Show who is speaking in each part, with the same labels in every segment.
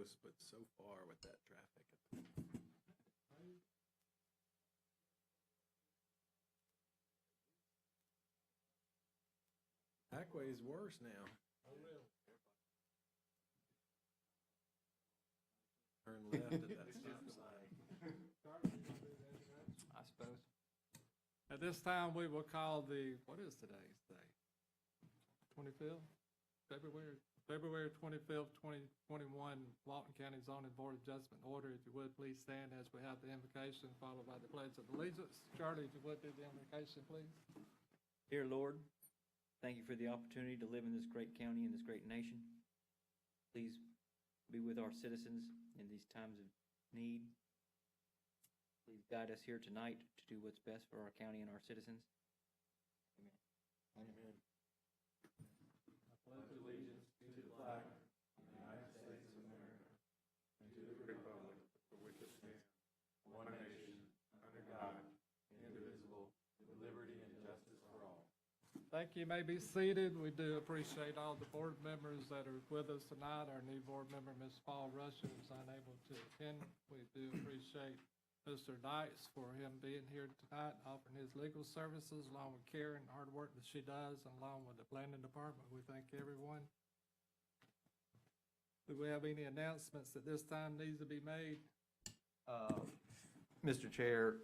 Speaker 1: close, but so far with that traffic. Backway is worse now.
Speaker 2: Oh, really?
Speaker 1: Turn left at that stop sign.
Speaker 3: I suppose.
Speaker 2: At this time, we will call what is today's date? 25th? February 25th, 2021, Walton County Zoning Board Adjustment Order. If you would, please stand as we have the invocation followed by the Pledge of Allegiance. Charlie, if you would do the invocation, please.
Speaker 3: Dear Lord, thank you for the opportunity to live in this great county and this great nation. Please be with our citizens in these times of need. Please guide us here tonight to do what's best for our county and our citizens. Amen.
Speaker 1: Amen.
Speaker 2: I pledge allegiance to the flag of
Speaker 1: the United States of America, and to the republic for which it stands, one nation, under God, indivisible, with liberty and justice for all.
Speaker 2: Thank you. You may be seated. We do appreciate all the board members that are with us tonight. Our new board member, Ms. Paul Rusher, was unable to attend. We do appreciate Mr. Dykes for him being here tonight, offering his legal services, along with care and hard work that she does, and along with the planning department. We thank everyone. Do we have any announcements that this time needs to be made?
Speaker 4: Mr. Chair,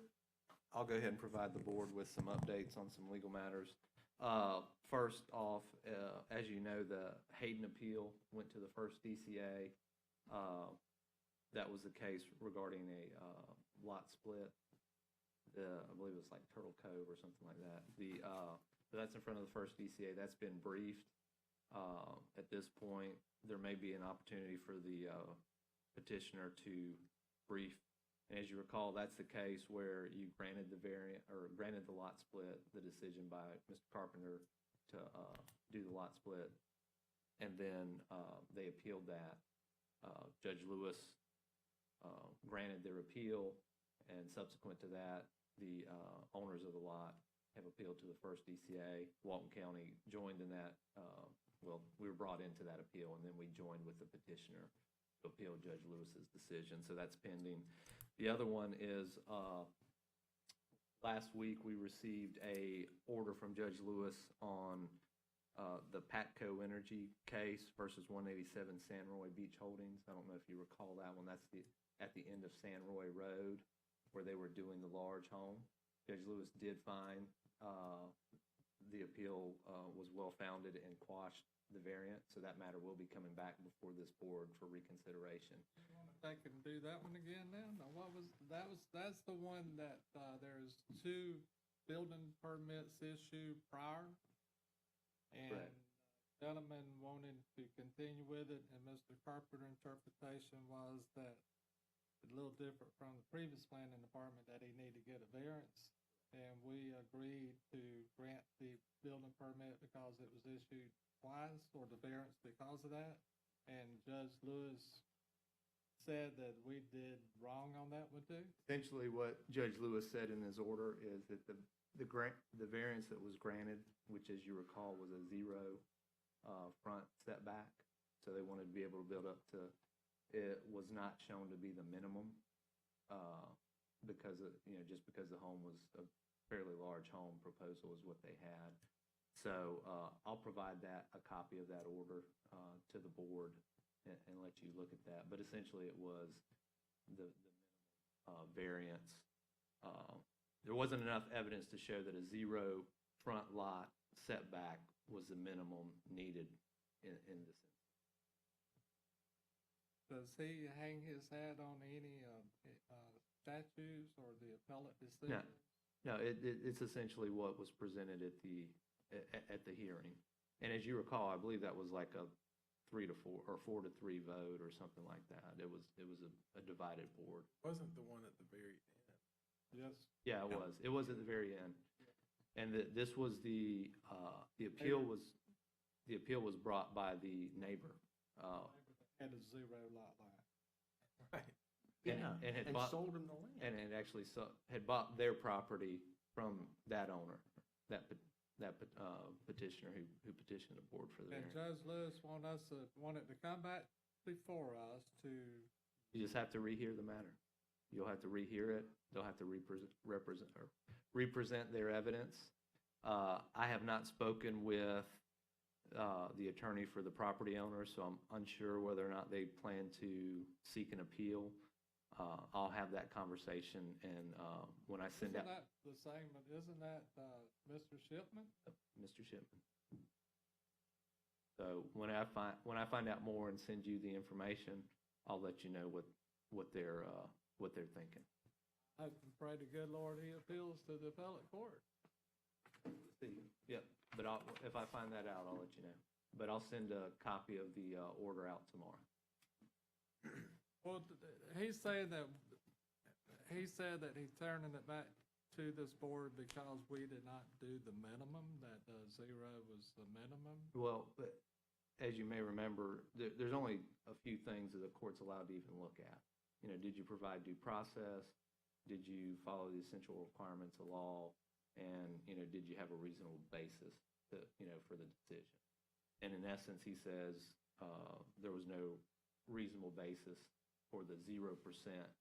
Speaker 4: I'll go ahead and provide the board with some updates on some legal matters. First off, as you know, the Hayden appeal went to the first DCA. That was the case regarding a lot split. I believe it was like Turtle Cove or something like that. But that's in front of the first DCA. That's been briefed. At this point, there may be an opportunity for the petitioner to brief. And as you recall, that's the case where you granted the variant or granted the lot split, the decision by Mr. Carpenter to do the lot split, and then they appealed that. Judge Lewis granted their appeal, and subsequent to that, the owners of the lot have appealed to the first DCA. Walton County joined in that. Well, we were brought into that appeal, and then we joined with the petitioner to appeal Judge Lewis's decision. So that's pending. The other one is last week we received a order from Judge Lewis on the Patco Energy case versus 187 San Roy Beach Holdings. I don't know if you recall that one. That's at the end of San Roy Road where they were doing the large home. Judge Lewis did find the appeal was well-founded and quashed the variant, so that matter will be coming back before this board for reconsideration.
Speaker 2: They can do that one again now? No, that's the one that there's 2 building permits issued prior, and
Speaker 4: Correct.
Speaker 2: Gentleman wanted to continue with it, and Mr. Carpenter's interpretation was that it's a little different from the previous planning department, that he needed to get a variance, and we agreed to grant the building permit because it was issued twice, or the variance because of that, and Judge Lewis said that we did wrong on that one too.
Speaker 4: Essentially, what Judge Lewis said in his order is that the variance that was granted, which as you recall was a 0 front setback, so they wanted to be able to build up to, it was not shown to be the minimum because of, just because the home was a fairly large home. Proposal is what they had. So I'll provide a copy of that order to the board and let you look at that. But essentially it was the minimum variance. There wasn't enough evidence to show that a 0 front lot setback was the minimum needed in this instance.
Speaker 2: Does he hang his hat on any statutes or the appellate decision?
Speaker 4: No, it's essentially what was presented at the hearing. And as you recall, I believe that was like a 3-4 or 4-3 vote or something like that. It was a divided board.
Speaker 1: Wasn't the one at the very end?
Speaker 2: Yes.
Speaker 4: Yeah, it was. It was at the very end. And this was the appeal was brought by the neighbor.
Speaker 2: Had a 0 lot line.
Speaker 1: Right.
Speaker 4: And had bought,
Speaker 1: sold him the land.
Speaker 4: and had actually had bought their property from that owner, that petitioner who petitioned the board for the
Speaker 2: And
Speaker 4: variance.
Speaker 2: Judge Lewis wanted to come back before us to,
Speaker 4: You just have to rehear the matter. You'll have to rehear it. They'll have to represent their evidence. I have not spoken with the attorney for the property owner, so I'm unsure whether or not they plan to seek an appeal. I'll have that conversation, and when I send out
Speaker 2: isn't that the same, isn't that Mr. Shipman?
Speaker 4: Mr. Shipman. So when I find out more and send you the information, I'll let you know what they're thinking.
Speaker 2: I pray to good Lord he appeals to the appellate court.
Speaker 4: Yep, but if I find that out, I'll let you know. But I'll send a copy of the order out tomorrow.
Speaker 2: Well, he said that he's turning it back to this board because we did not do the minimum, that 0 was the minimum.
Speaker 4: Well, but as you may remember, there's only a few things that the court's allowed to even look at. You know, did you provide due process? Did you follow the essential requirements of law? And, you know, did you have a reasonable basis to, you know, for the decision? And in essence, he says there was no reasonable basis for the 0%,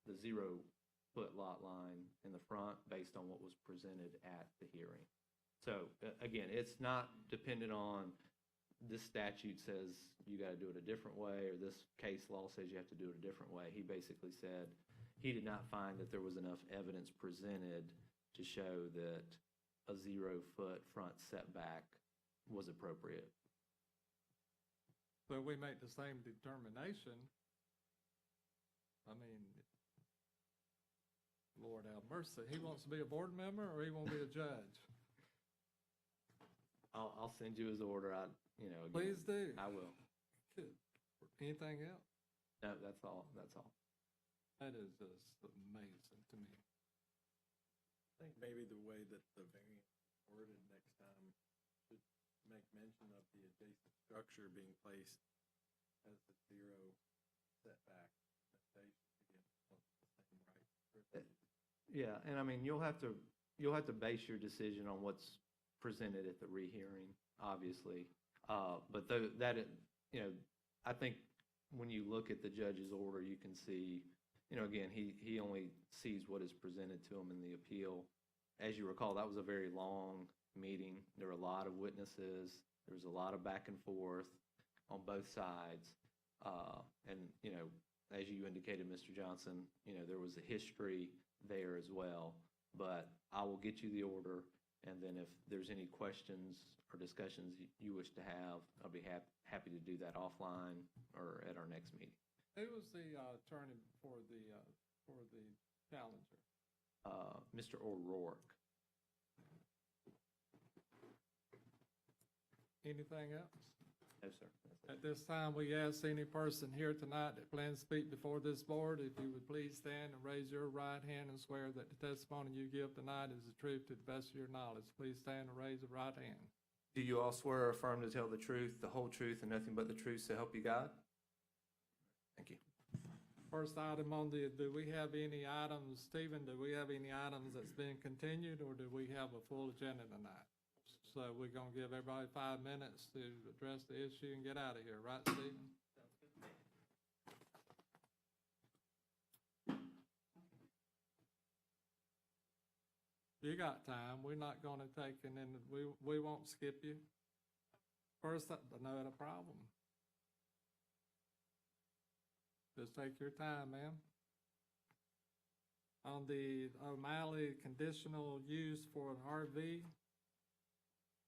Speaker 4: the 0-foot lot line in the front based on what was presented at the hearing. So again, it's not dependent on this statute says you got to do it a different way, or this case law says you have to do it a different way. He basically said he did not find that there was enough evidence presented to show that a 0-foot front setback was appropriate.
Speaker 2: So we make the same determination. I mean, Lord have mercy. He wants to be a board member or he won't be a judge?
Speaker 4: I'll send you his order. Again,
Speaker 2: Please do.
Speaker 4: I will.
Speaker 2: Good. Anything else?
Speaker 4: No, that's all. That's all.
Speaker 2: That is just amazing to me.
Speaker 1: I think maybe the way that the variance is worded next time should make mention of the adjacent structure being placed as the 0 setback limitation.
Speaker 4: Yeah, and I mean, you'll have to base your decision on what's presented at the rehearing, obviously. But I think when you look at the judge's order, you can see, again, he only sees what is presented to him in the appeal. As you recall, that was a very long meeting. There were a lot of witnesses. There was a lot of back and forth on both sides. And, as you indicated, Mr. Johnson, there was a history there as well. But I will get you the order, and then if there's any questions or discussions you wish to have, I'll be happy to do that offline or at our next meeting.
Speaker 2: Who was the attorney for the challenger?
Speaker 4: Mr. O'Rourke.
Speaker 2: Anything else?
Speaker 4: No, sir.
Speaker 2: At this time, we ask any person here tonight that plans to speak before this board, if you would please stand and raise your right hand and swear that the testimony you give tonight is the truth to the best of your knowledge. Please stand and raise the right hand.
Speaker 4: Do you all swear or affirm to tell the truth, the whole truth, and nothing but the truth to help you God? Thank you.
Speaker 2: First item on do we have any items, Stephen, do we have any items that's been continued, or do we have a full agenda tonight? So we're going to give everybody 5 minutes to address the issue and get out of here, right, Stephen? You got time. We're not going to take, and then we won't skip you. First, no problem. Just take your time, ma'am. On the Malley Conditional Use for an RV,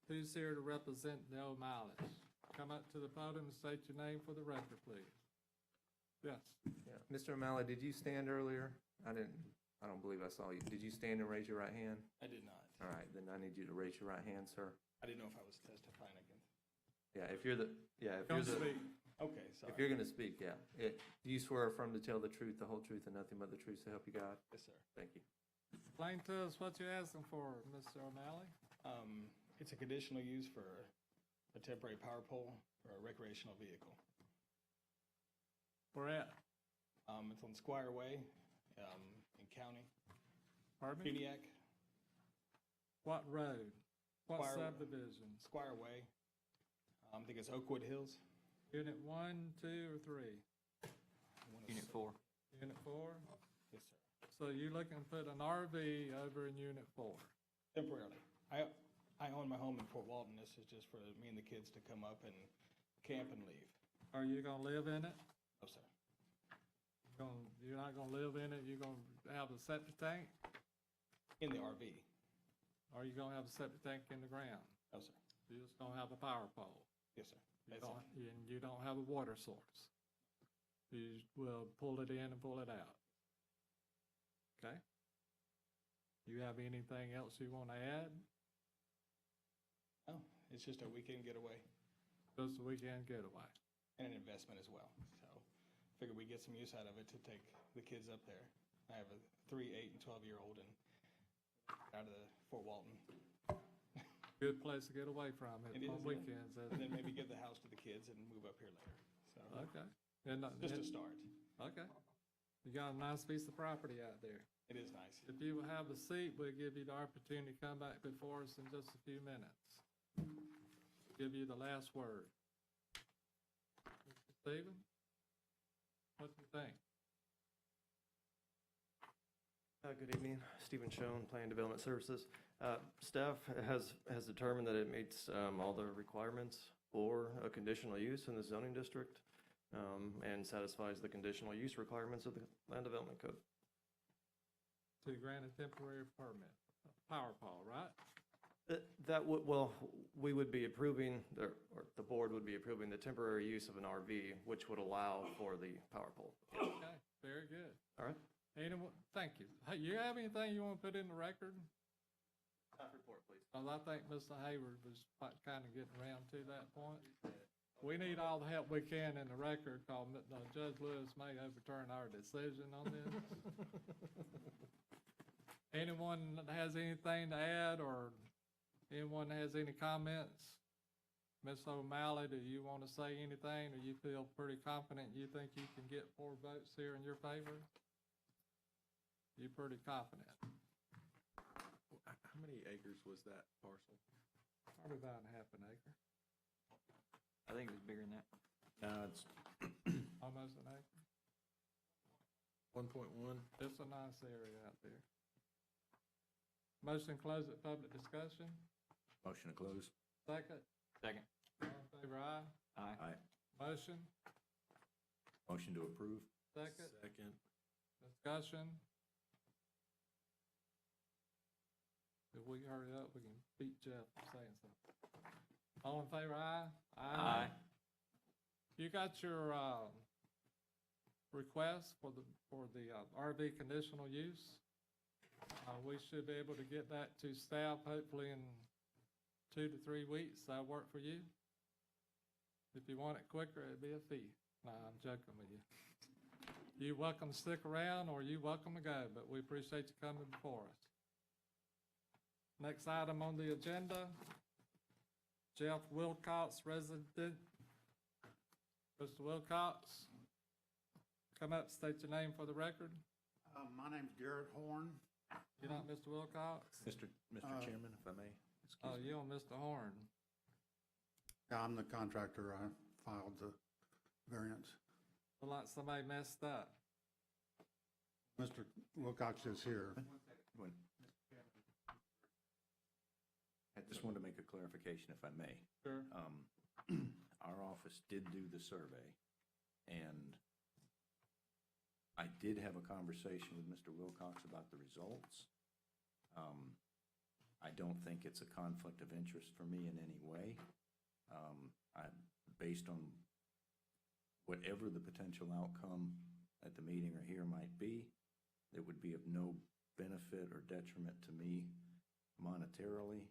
Speaker 2: who's here to represent the O'Malleys? Come up to the podium and state your name for the record, please. Yes.
Speaker 4: Yeah. Mr. O'Malley, did you stand earlier? I don't believe I saw you. Did you stand and raise your right hand?
Speaker 5: I did not.
Speaker 4: All right, then I need you to raise your right hand, sir.
Speaker 5: I didn't know if I was testifying against.
Speaker 4: Yeah, if you're
Speaker 2: Don't speak.
Speaker 5: Okay, sorry.
Speaker 4: if you're going to speak, yeah. Do you swear or affirm to tell the truth, the whole truth, and nothing but the truth to help you God?
Speaker 5: Yes, sir.
Speaker 4: Thank you.
Speaker 2: Explain to us what you're asking for, Mr. O'Malley.
Speaker 5: It's a conditional use for a temporary power pole for a recreational vehicle.
Speaker 2: Where at?
Speaker 5: It's on Squire Way, in County.
Speaker 2: Pardon me?
Speaker 5: Funiac,
Speaker 2: What road? What
Speaker 5: Squire-
Speaker 2: subdivision?
Speaker 5: Squire Way. I think it's Oakwood Hills.
Speaker 2: Unit 1, 2, or 3?
Speaker 3: Unit 4.
Speaker 2: Unit 4?
Speaker 5: Yes, sir.
Speaker 2: So you looking to put an RV over in Unit 4?
Speaker 5: Temporarily. I own my home in Fort Walton. This is just for me and the kids to come up and camp and leave.
Speaker 2: Are you gonna live in it?
Speaker 5: No, sir.
Speaker 2: You're not gonna live in it, you're gonna have a septic tank?
Speaker 5: In the RV.
Speaker 2: Or are you gonna have a septic tank in the ground?
Speaker 5: No, sir.
Speaker 2: You're just gonna have a power pole?
Speaker 5: Yes, sir.
Speaker 2: You
Speaker 5: That's it.
Speaker 2: don't, and you don't have a water source? You will pull it in and pull it out? Okay? You have anything else you wanna add?
Speaker 5: Oh, it's just a weekend getaway
Speaker 2: Just a weekend getaway?
Speaker 5: and an investment as well. So figured we'd get some use out of it to take the kids up there. I have a 3, 8, and 12-year-old and out of the Fort Walton.
Speaker 2: Good place to get away from it
Speaker 5: It
Speaker 2: on
Speaker 5: is, yeah.
Speaker 2: weekends,
Speaker 5: And
Speaker 2: isn't
Speaker 5: then
Speaker 2: it?
Speaker 5: maybe give the house to the kids and move up here later. So
Speaker 2: Okay. And,
Speaker 5: just a start.
Speaker 2: okay. You got a nice piece of property out there.
Speaker 5: It is nice.
Speaker 2: If you will have a seat, we'll give you the opportunity to come back before us in just a few minutes. Give you the last word. Mr. Stephen? What do you think?
Speaker 6: Good evening, Stephen Schoen, Plan Development Services. Staff has determined that it meets all the requirements for a conditional use in the zoning district and satisfies the conditional use requirements of the Land Development Code.
Speaker 2: To grant a temporary permit, power pole, right?
Speaker 6: That would, well, we would be approving, or the board would be approving the temporary use of an RV, which would allow for the power pole.
Speaker 2: Okay, very good.
Speaker 6: All right?
Speaker 2: Anyone, thank you. Hey, you have anything you want to put in the record?
Speaker 6: Staff report, please.
Speaker 2: Because I think Mr. Hayward was kind of getting around to that point. We need all the help we can in the record, because Judge Lewis may overturn our decision on this. Anyone that has anything to add, or anyone that has any comments? Ms. O'Malley, do you want to say anything, or you feel pretty confident you think you can get 4 votes here in your favor? You're pretty confident?
Speaker 1: How many acres was that parcel?
Speaker 2: Probably about half an acre,
Speaker 3: I think it was bigger than that.
Speaker 1: It's
Speaker 2: almost an acre.
Speaker 1: 1.1.
Speaker 2: It's a nice area out there. Motion to close at public discussion.
Speaker 7: Motion to close.
Speaker 2: Second.
Speaker 3: Second.
Speaker 2: All in favor, aye.
Speaker 3: Aye.
Speaker 7: Aye.
Speaker 2: Motion.
Speaker 7: Motion to approve.
Speaker 2: Second.
Speaker 1: Second.
Speaker 2: Discussion. If we hurry up, we can beat Jeff from saying something. All in favor, aye?
Speaker 3: Aye.
Speaker 2: You got your, request for the RV conditional use? We should be able to get that to staff hopefully in 2 to 3 weeks. That'll work for you? If you want it quicker, it'd be a fee. No, I'm joking with you. You're welcome to stick around, or you're welcome to go, but we appreciate you coming before us. Next item on the agenda, Jeff Wilcox, resident. Mr. Wilcox, come up, state your name for the record.
Speaker 8: My name's Garrett Horn.
Speaker 2: You're not Mr. Wilcox?
Speaker 7: Mr. Chairman, if I may.
Speaker 2: Oh,
Speaker 7: Excuse me.
Speaker 2: you're on Mr. Horn.
Speaker 8: Yeah, I'm the contractor. I filed the variance.
Speaker 2: Look like somebody messed up.
Speaker 8: Mr. Wilcox is here.
Speaker 7: One. I just wanted to make a clarification, if I may.
Speaker 2: Sure.
Speaker 7: Our office did do the survey, and I did have a conversation with Mr. Wilcox about the results. I don't think it's a conflict of interest for me in any way. Based on whatever the potential outcome at the meeting or here might be, it would be of no benefit or detriment to me monetarily,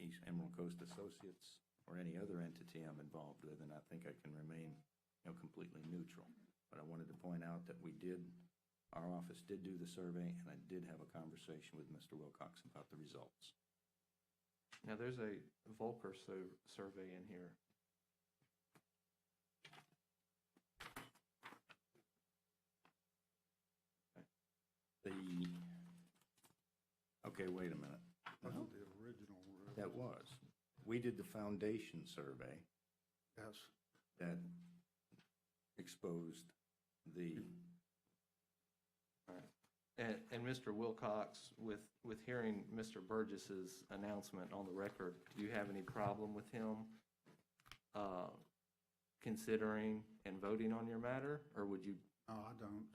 Speaker 7: East Emerald Coast Associates, or any other entity I'm involved with, and I think I can remain, completely neutral. But I wanted to point out that our office did do the survey, and I did have a conversation with Mr. Wilcox about the results.
Speaker 6: Now, there's a Volcker survey in here.
Speaker 7: Okay, wait a minute.
Speaker 8: That's the original.
Speaker 7: That was. We did the foundation survey
Speaker 8: Yes.
Speaker 7: that exposed the,
Speaker 4: And Mr. Wilcox, with hearing Mr. Burgess's announcement on the record, do you have any problem with him considering and voting on your matter, or would you?
Speaker 8: No, I don't.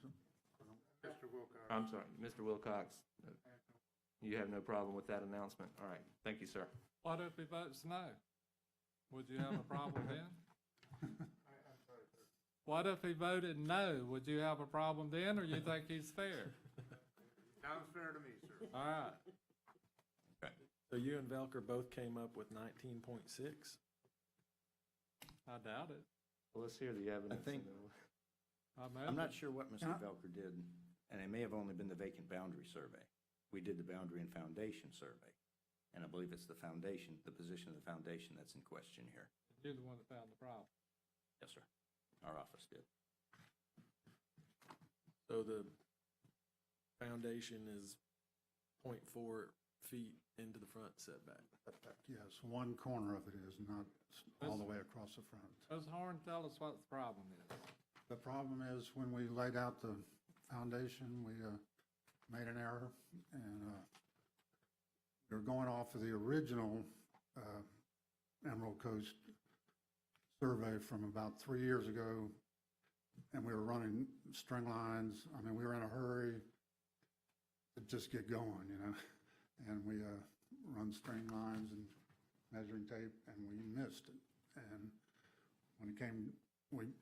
Speaker 9: Mr. Wilcox.
Speaker 4: I'm sorry, Mr. Wilcox, you have no problem with that announcement? All right, thank you, sir.
Speaker 2: What if he votes no? Would you have a problem then? What if he voted no? Would you have a problem then, or you think he's fair?
Speaker 9: Sounds fair to me, sir.
Speaker 2: All right.
Speaker 1: So you and Velker both came up with 19.6?
Speaker 2: I doubt it.
Speaker 4: Well, let's hear the evidence.
Speaker 7: think-
Speaker 4: and then
Speaker 7: I'm not sure what Mr. Velker did, and it may have only been the vacant boundary survey. We did the boundary and foundation survey, and I believe it's the foundation, the position of the foundation that's in question here.
Speaker 2: You're the one that found the problem.
Speaker 7: Yes, sir. Our office did.
Speaker 1: So the foundation is 0.4 feet into the front setback.
Speaker 8: Yes, one corner of it is, not all the way across the front.
Speaker 2: Ms. Horn, tell us what the problem is.
Speaker 8: The problem is when we laid out the foundation, we made an error, and we were going off of the original Emerald Coast survey from about 3 years ago, and we were running string lines. I mean, we were in a hurry to just get going, you know, and we run string lines and measuring tape, and we missed it. And when it came, we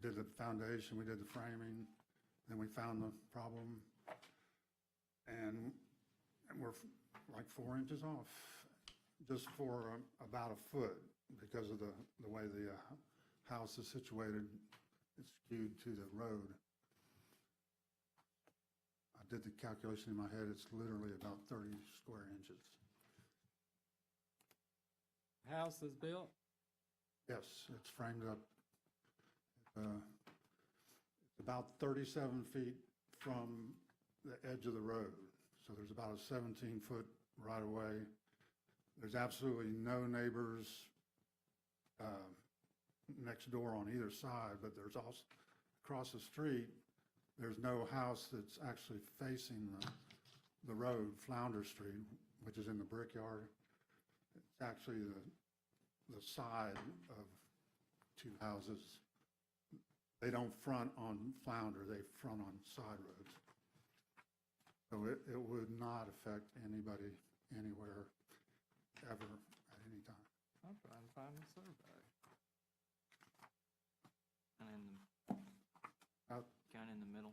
Speaker 8: did the foundation, we did the framing, then we found the problem, and we're like 4 inches off, just for about a foot, because of the way the house is situated. It's skewed to the road. I did the calculation in my head. It's literally about 30 square inches.
Speaker 2: House is built?
Speaker 8: Yes, it's framed up. It's about 37 feet from the edge of the road. So there's about a 17-foot right-of-way. There's absolutely no neighbors next door on either side, but there's also, across the street, there's no house that's actually facing the road, Flounder Street, which is in the Brickyard. It's actually the side of 2 houses. They don't front on Flounder, they front on side roads. So it would not affect anybody anywhere ever at any time.
Speaker 2: I'm trying to find the survey.
Speaker 3: Kind of in the middle.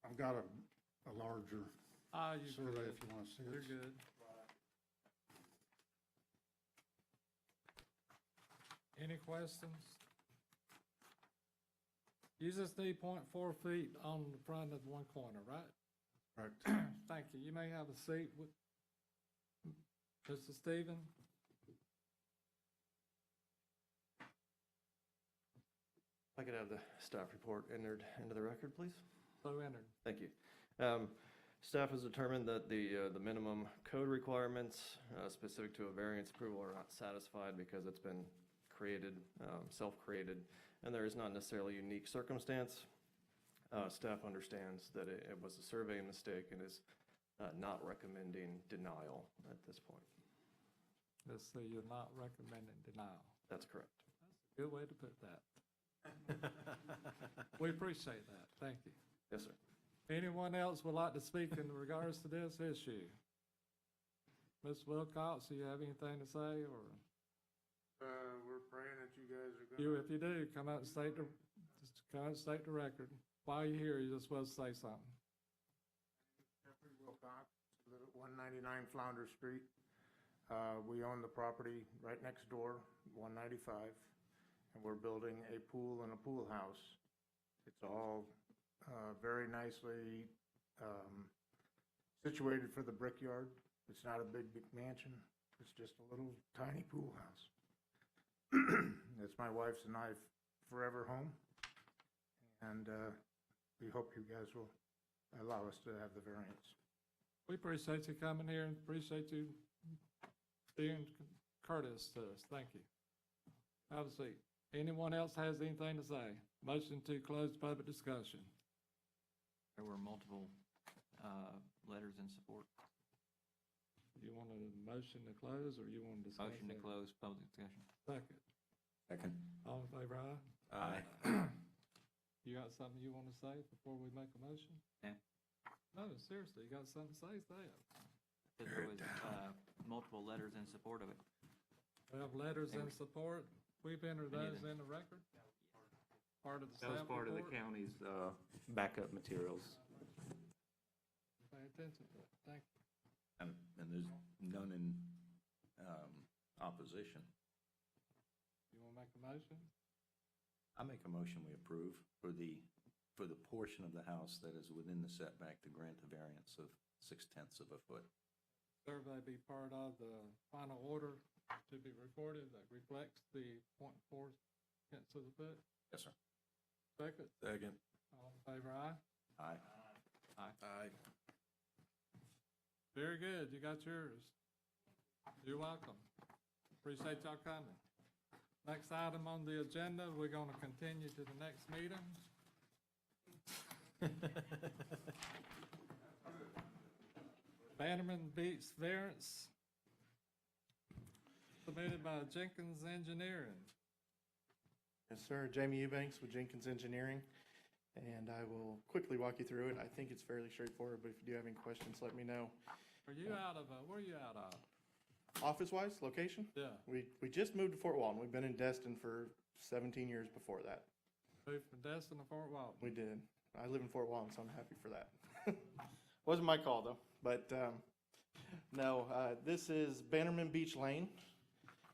Speaker 8: I've got a larger
Speaker 2: You
Speaker 8: survey
Speaker 2: good.
Speaker 8: if you want to see it.
Speaker 2: You're good. Any questions? You just need 0.4 feet on the front of one corner, right?
Speaker 8: Correct.
Speaker 2: Thank you. You may have a seat with Mr. Stephen.
Speaker 6: If I could have the staff report entered into the record, please.
Speaker 2: So entered.
Speaker 6: Thank you. Staff has determined that the minimum code requirements specific to a variance approval are not satisfied because it's been created, self-created, and there is not necessarily a unique circumstance. Staff understands that it was a survey mistake and is not recommending denial at this point.
Speaker 2: Let's see, you're not recommending denial.
Speaker 6: That's correct.
Speaker 2: That's a good way to put that. We appreciate that. Thank you.
Speaker 6: Yes, sir.
Speaker 2: Anyone else would like to speak in regards to this issue? Ms. Wilcox, do you have anything to say, or
Speaker 9: We're praying that you guys are gonna.
Speaker 2: if you do, come out and state the record. While you're here, you're supposed to say something.
Speaker 9: Jeffrey Wilcox, live at 199 Flounder Street. We own the property right next door, 195, and we're building a pool and a pool house. It's all very nicely situated for the Brickyard. It's not a big mansion. It's just a little tiny pool house. It's my wife's and I forever home, and we hope you guys will allow us to have the variance.
Speaker 2: We appreciate you coming here and appreciate you being courteous to us. Thank you. Have a seat. Anyone else has anything to say? Motion to close public discussion.
Speaker 3: There were multiple letters in support.
Speaker 2: You want a motion to close, or you want to discuss?
Speaker 3: Motion to
Speaker 2: that?
Speaker 3: close public discussion.
Speaker 2: Second.
Speaker 7: Second.
Speaker 2: All in favor, aye?
Speaker 7: Aye.
Speaker 2: You got something you want to say before we make a motion?
Speaker 3: Yeah.
Speaker 2: No, seriously, you got something to say, say it.
Speaker 3: Because there was multiple letters in support of it.
Speaker 2: We have letters in support. We've entered
Speaker 3: Any of
Speaker 2: those in the record. Part of the
Speaker 4: That was
Speaker 2: staff
Speaker 4: part of the
Speaker 2: report.
Speaker 4: county's backup materials.
Speaker 2: Pay attention to it. Thank you.
Speaker 7: And there's none in opposition.
Speaker 2: You want to make a motion?
Speaker 7: I make a motion we approve for the portion of the house that is within the setback to grant a variance of 0.6 of a foot.
Speaker 2: Survey be part of the final order to be recorded that reflects the 0.4 of the foot.
Speaker 7: Yes, sir.
Speaker 2: Second.
Speaker 1: Second.
Speaker 2: All in favor, aye?
Speaker 7: Aye.
Speaker 1: Aye.
Speaker 2: Very good. You got yours. You're welcome. Appreciate y'all coming. Next item on the agenda, we're going to continue to the next meeting. Bannerman Beach Variance, submitted by Jenkins Engineering.
Speaker 10: Yes, sir. Jamie Eubanks with Jenkins Engineering, and I will quickly walk you through it. I think it's fairly straightforward, but if you do have any questions, let me know.
Speaker 2: Are you out of, where are you out of?
Speaker 10: Office-wise, location?
Speaker 2: Yeah,
Speaker 10: We just moved to Fort Walton. We've been in Destin for 17 years before that.
Speaker 2: moved from Destin to Fort Walton.
Speaker 10: We did. I live in Fort Walton, so I'm happy for that. Wasn't my call, though. But no, this is Bannerman Beach Lane,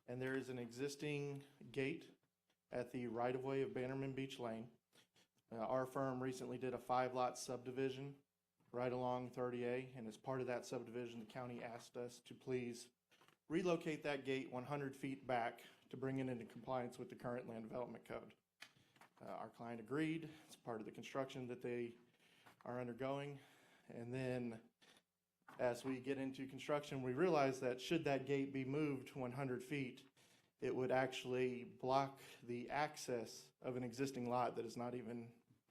Speaker 10: and there is an existing gate at the right-of-way of Bannerman Beach Lane. Our firm recently did a 5-lot subdivision right along 30A, and as part of that subdivision, the county asked us to please relocate that gate 100 feet back to bring it into compliance with the current land development code. Our client agreed. It's part of the construction that they are undergoing. And then as we get into construction, we realize that should that gate be moved 100 feet, it would actually block the access of an existing lot that is not even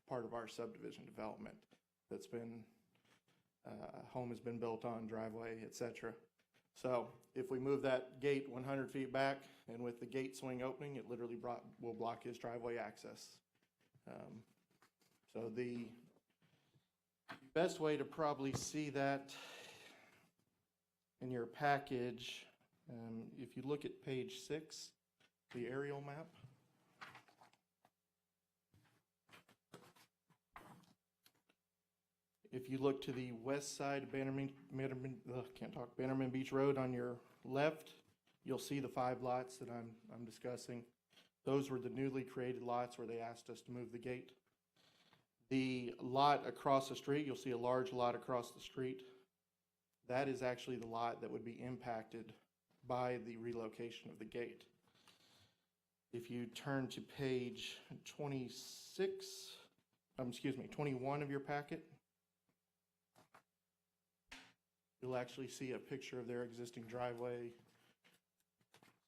Speaker 10: part of our subdivision development. That's been, home has been built on, driveway, etc. So if we move that gate 100 feet back, and with the gate swing opening, it literally will block his driveway access. So the best way to probably see that in your package, if you look at page 6, the aerial map. If you look to the west side of Bannerman Beach Road on your left, you'll see the 5 lots that I'm discussing. Those were the newly created lots where they asked us to move the gate. The lot across the street, you'll see a large lot across the street. That is actually the lot that would be impacted by the relocation of the gate. If you turn to page 21 of your packet, you'll actually see a picture of their existing driveway,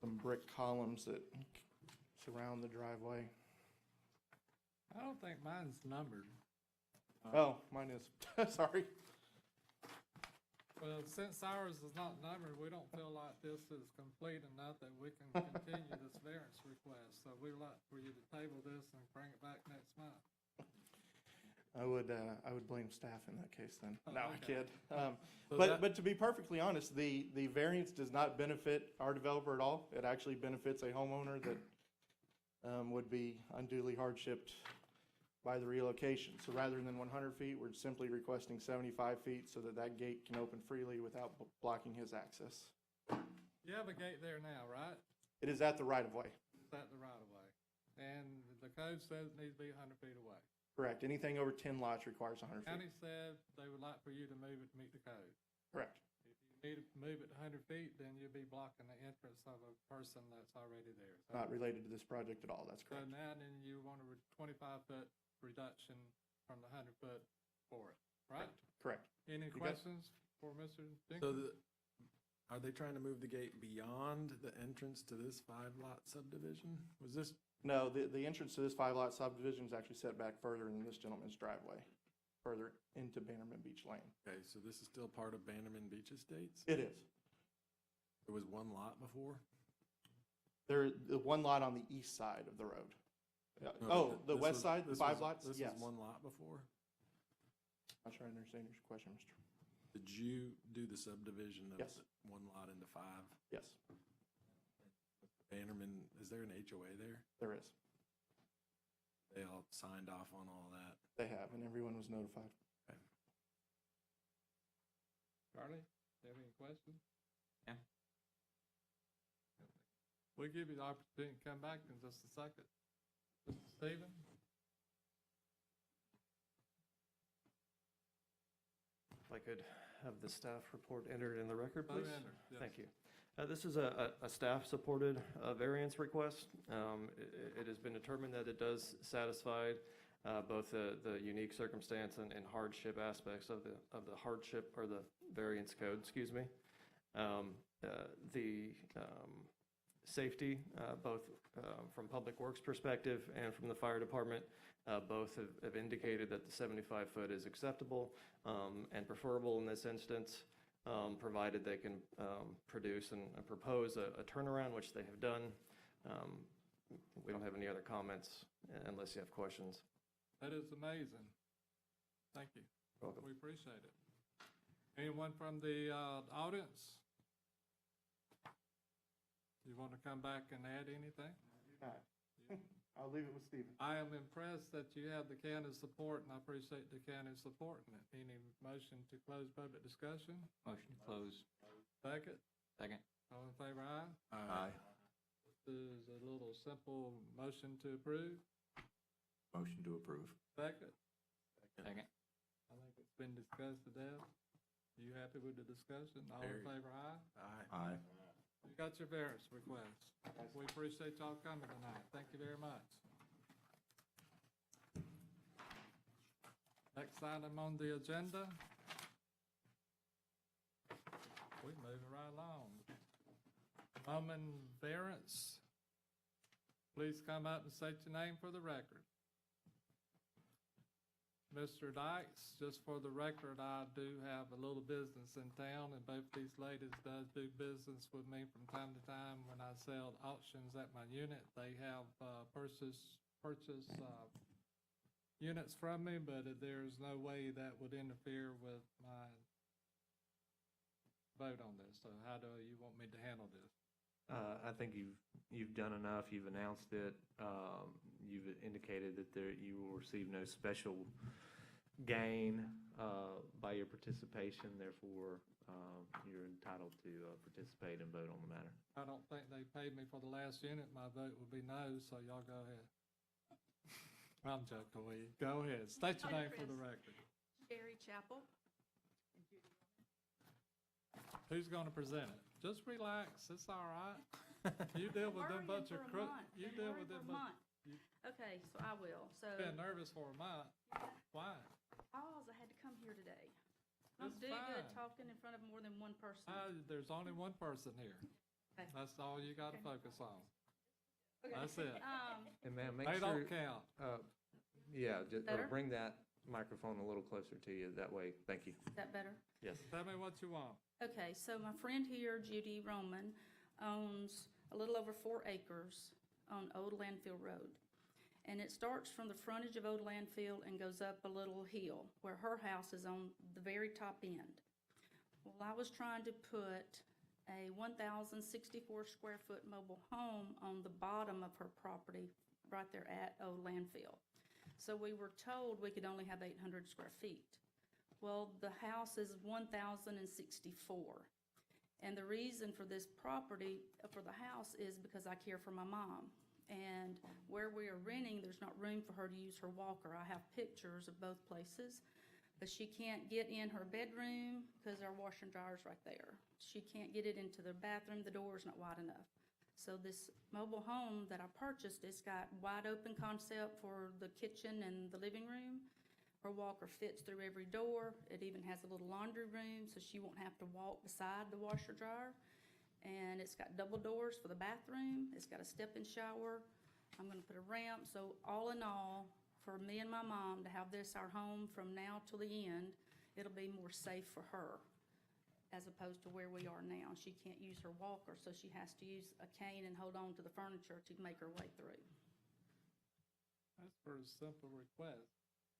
Speaker 10: some brick columns that surround the driveway.
Speaker 2: I don't think mine's numbered.
Speaker 10: Oh, mine is. Sorry.
Speaker 2: Well, since ours is not numbered, we don't feel like this is complete enough that we can continue this variance request. So we'd like for you to table this and bring it back next month.
Speaker 10: I would blame staff in that case then.
Speaker 2: Oh,
Speaker 10: No, I
Speaker 2: okay.
Speaker 10: kid.
Speaker 2: So
Speaker 10: But to be perfectly honest, the variance does not benefit our developer at all. It actually benefits a homeowner that would be unduly hardshipped by the relocation. So rather than 100 feet, we're simply requesting 75 feet so that that gate can open freely without blocking his access.
Speaker 2: You have a gate there now, right?
Speaker 10: It is at the right-of-way.
Speaker 2: It's at the right of way. And the code says it needs to be 100 feet away.
Speaker 10: Correct. Anything over 10 lots requires 100
Speaker 2: County
Speaker 10: feet.
Speaker 2: said they would like for you to move it to meet the code.
Speaker 10: Correct.
Speaker 2: If you need to move it 100 feet, then you'll be blocking the entrance of a person that's already there. So-
Speaker 10: Not related to this project at all. That's
Speaker 2: So
Speaker 10: correct.
Speaker 2: now then you want a 25-foot reduction from the 100-foot for it, right?
Speaker 10: Correct.
Speaker 2: Any
Speaker 10: got it.
Speaker 2: questions for Mr.
Speaker 1: So
Speaker 2: Jenkins?
Speaker 1: are they trying to move the gate beyond the entrance to this 5-lot subdivision? Was this
Speaker 10: No, the entrance to this 5-lot subdivision is actually set back further in this gentleman's driveway, further into Bannerman Beach Lane.
Speaker 1: Okay, so this is still part of Bannerman Beach Estates?
Speaker 10: It is.
Speaker 1: There was one lot before?
Speaker 10: The one lot on the east side of the road.
Speaker 1: No,
Speaker 10: Oh,
Speaker 1: but
Speaker 10: the
Speaker 1: this
Speaker 10: west
Speaker 1: was-
Speaker 10: side,
Speaker 1: this
Speaker 10: 5
Speaker 1: was-
Speaker 10: lots?
Speaker 1: This
Speaker 10: Yes.
Speaker 1: was one lot before?
Speaker 10: I'm trying to understand your question, Mr.
Speaker 1: Did you do the subdivision of
Speaker 10: Yes.
Speaker 1: the one lot into 5?
Speaker 10: Yes,
Speaker 1: Bannerman, is there an HOA there?
Speaker 10: there is.
Speaker 1: They all signed off on all that?
Speaker 10: They have, and everyone was notified.
Speaker 2: Charlie, do you have any questions?
Speaker 3: Yeah.
Speaker 2: We'll give you the opportunity to come back in just a second. Mr. Stephen?
Speaker 6: If I could have the staff report entered in the record,
Speaker 2: So
Speaker 6: please.
Speaker 2: entered, yes.
Speaker 6: Thank you. This is a staff-supported variance request. It has been determined that it does satisfy both the unique circumstance and hardship aspects of the hardship or the variance code, excuse me. The safety, both from Public Works perspective and from the fire department, both have indicated that the 75-foot is acceptable and preferable in this instance, provided they can produce and propose a turnaround, which they have done. We don't have any other comments unless you have questions.
Speaker 2: That is amazing. Thank you.
Speaker 6: Welcome.
Speaker 2: We appreciate it. Anyone from the audience? You want to come back and add anything?
Speaker 10: I'll leave it with Stephen.
Speaker 2: I am impressed that you have the county's support, and I appreciate the county supporting it. Any motion to close public discussion?
Speaker 3: Motion to close.
Speaker 2: Second?
Speaker 3: Second.
Speaker 2: All in favor, aye?
Speaker 7: Aye.
Speaker 2: This is a little simple motion to approve.
Speaker 7: Motion to approve.
Speaker 2: Second?
Speaker 3: Second.
Speaker 2: I think it's been discussed to death. You happy with the discussion? All in
Speaker 1: Very.
Speaker 2: favor, aye?
Speaker 7: Aye.
Speaker 2: You got your variance request. We appreciate y'all coming tonight. Thank you very much. Next item on the agenda. We're moving right along. Bannerman Variance. Please come up and state your name for the record. Mr. Dykes, just for the record, I do have a little business in town, and both these ladies does do business with me from time to time when I sell auctions at my unit. They have purchase units from me, but there's no way that would interfere with my vote on this. So how do you want me to handle this?
Speaker 4: I think you've done enough. You've announced it. You've indicated that you will receive no special gain by your participation. Therefore, you're entitled to participate and vote on the matter.
Speaker 2: I don't think they paid me for the last unit. My vote would be no, so y'all go ahead. I'm joking with you. Go ahead. State your
Speaker 11: Hi,
Speaker 2: name for the
Speaker 11: Chris.
Speaker 2: record.
Speaker 11: Sherri Chappell. And Judy Roman.
Speaker 2: Who's going to present it? Just relax. It's all right. You deal with them bunch of crook. You deal with them bunch.
Speaker 11: Okay, so I will. So,
Speaker 2: Been nervous for a month. Why?
Speaker 11: Alls, I had to come here today. I
Speaker 2: It's
Speaker 11: don't do good
Speaker 2: fine.
Speaker 11: talking in front of more than one person.
Speaker 2: There's only one person here.
Speaker 11: Okay.
Speaker 2: That's all you got to
Speaker 11: Okay.
Speaker 2: focus on.
Speaker 11: Okay.
Speaker 2: That's it.
Speaker 4: And ma'am, make
Speaker 2: They
Speaker 4: sure.
Speaker 2: don't count.
Speaker 4: Yeah, just
Speaker 11: Better?
Speaker 4: bring that microphone a little closer to you. That way, thank you.
Speaker 11: Is that better?
Speaker 4: Yes.
Speaker 2: Tell me what you want.
Speaker 11: Okay, so my friend here, Judy Roman, owns a little over 4 acres on Old Landfill Road. And it starts from the frontage of Old Landfill and goes up a little hill where her house is on the very top end. Well, I was trying to put a 1,064 square foot mobile home on the bottom of her property right there at Old Landfill. So we were told we could only have 800 square feet. Well, the house is 1,064. And the reason for this property, for the house, is because I care for my mom. And where we are renting, there's not room for her to use her walker. I have pictures of both places, but she can't get in her bedroom because our washer and dryer's right there. She can't get it into the bathroom, the door's not wide enough. So this mobile home that I purchased, it's got wide open concept for the kitchen and the living room. Her walker fits through every door. It even has a little laundry room, so she won't have to walk beside the washer dryer. And it's got double doors for the bathroom. It's got a step-in shower. I'm gonna put a ramp, so all in all, for me and my mom to have this our home from now till the end, it'll be more safe for her as opposed to where we are now. She can't use her walker, so she has to use a cane and hold on to the furniture to make her way through.
Speaker 2: That's a pretty simple request.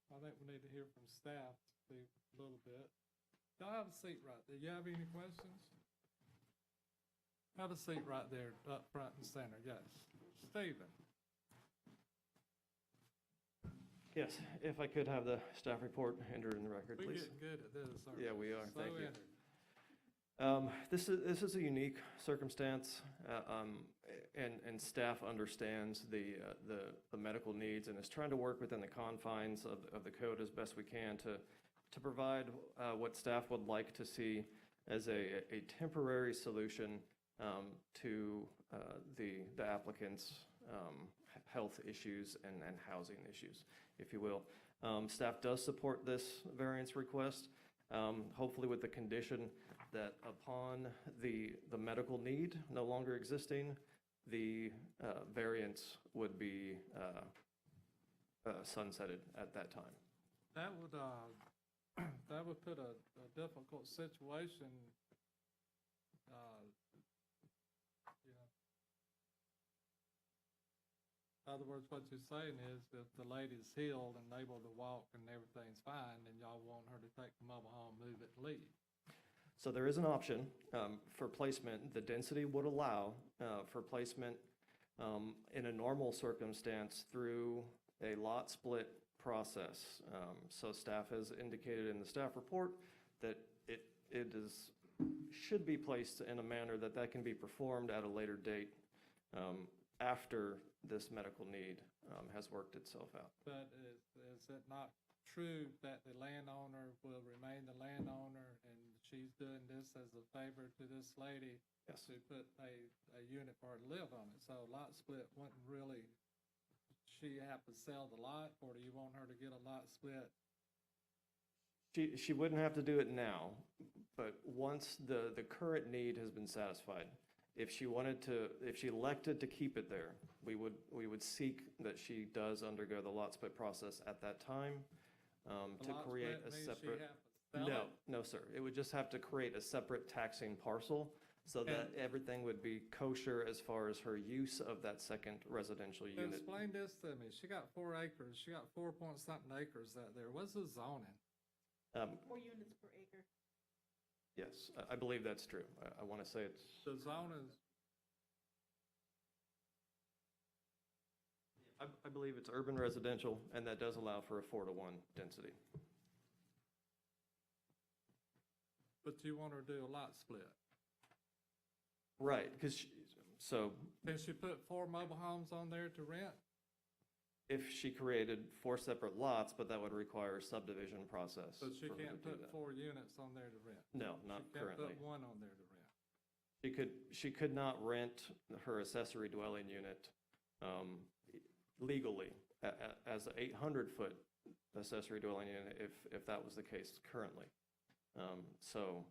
Speaker 2: I think we need to hear from staff to see a little bit. Y'all have a seat right there. You have any questions? Have a seat right there, up front and center, yes. Stephen?
Speaker 6: Yes, if I could have the staff report entered in the record,
Speaker 2: We
Speaker 6: please.
Speaker 2: get good at this, aren't we?
Speaker 6: Yeah, we are.
Speaker 2: So
Speaker 6: Thank you.
Speaker 2: entered.
Speaker 6: This is a unique circumstance, and staff understands the medical needs and is trying to work within the confines of the code as best we can to provide what staff would like to see as a temporary solution to the applicant's health issues and housing issues, if you will. Staff does support this variance request, hopefully with the condition that upon the medical need no longer existing, the variance would be sunsetted at that time.
Speaker 2: That would put a difficult situation, you know. In other words, what you're saying is if the lady's healed and able to walk and everything's fine, then y'all want her to take the mobile home, move it, and leave.
Speaker 6: So there is an option for placement. The density would allow for placement in a normal circumstance through a lot split process. So staff has indicated in the staff report that it should be placed in a manner that can be performed at a later date after this medical need has worked itself out.
Speaker 2: But is it not true that the landowner will remain the landowner and she's doing this as a favor to this lady?
Speaker 6: Yes.
Speaker 2: To put a unit for her to live on it, so lot split wouldn't really, she have to sell the lot, or do you want her to get a lot split?
Speaker 6: She wouldn't have to do it now, but once the current need has been satisfied, if she elected to keep it there, we would seek that she does undergo the lot split process at that time to create a separate. No, sir. It would just have to create a separate taxing parcel so that everything would be kosher as far as her use of that second residential unit.
Speaker 2: Explain this to me. She got 4 acres. She got 4-point-something acres out there. What's the zoning?
Speaker 11: 4 units per acre.
Speaker 6: Yes, I believe that's true. I want to say it's.
Speaker 2: The zone is,
Speaker 6: I believe it's urban residential, and that does allow for a 4-to-1 density.
Speaker 2: but you want her to do a lot split.
Speaker 6: Right, because,
Speaker 2: Can she put 4 mobile homes on there to rent?
Speaker 6: if she created 4 separate lots, but that would require a subdivision process.
Speaker 2: So she
Speaker 6: for her to
Speaker 2: can't
Speaker 6: do
Speaker 2: put
Speaker 6: that.
Speaker 2: 4 units on there to rent?
Speaker 6: No, not currently.
Speaker 2: She can't put 1 on there to rent?
Speaker 6: She could not rent her accessory dwelling unit legally as an 800-foot accessory dwelling unit if that was the case currently. So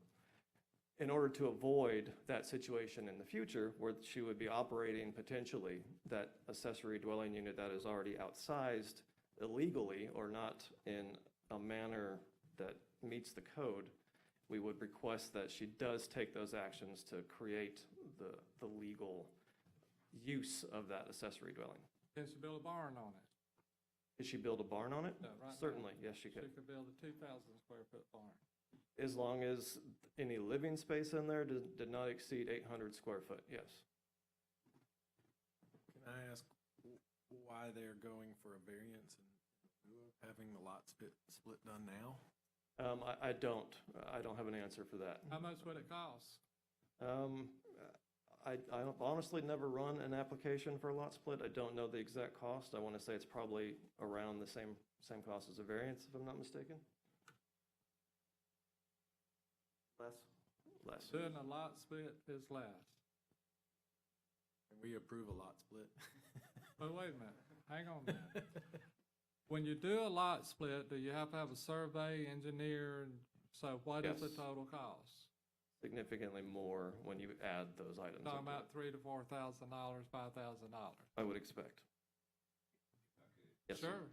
Speaker 6: in order to avoid that situation in the future where she would be operating potentially that accessory dwelling unit that is already outsized illegally or not in a manner that meets the code, we would request that she does take those actions to create the legal use of that accessory dwelling.
Speaker 2: Can she build a barn on it?
Speaker 6: Could she build a barn on it?
Speaker 2: No, right now.
Speaker 6: Certainly, yes, she could.
Speaker 2: She could build a 2,000 square foot barn.
Speaker 6: As long as any living space in there did not exceed 800 square foot, yes.
Speaker 1: Can I ask why they're going for a variance in lieu of having the lot split done now?
Speaker 6: I don't have an answer for that.
Speaker 2: How much would it cost?
Speaker 6: I've honestly never run an application for a lot split. I don't know the exact cost. I want to say it's probably around the same cost as a variance, if I'm not mistaken. Less.
Speaker 2: Doing a lot split is less.
Speaker 1: Can we approve a lot split?
Speaker 2: But wait a minute, hang on a minute. When you do a lot split, do you have to have a survey, engineer, so what is the
Speaker 6: Yes.
Speaker 2: total cost?
Speaker 6: Significantly more when you add those items.
Speaker 2: Talking
Speaker 6: into
Speaker 2: about
Speaker 6: it.
Speaker 2: $3,000 to $4,000, $5,000.
Speaker 6: I would expect.
Speaker 4: Yes, sir.
Speaker 2: Sure.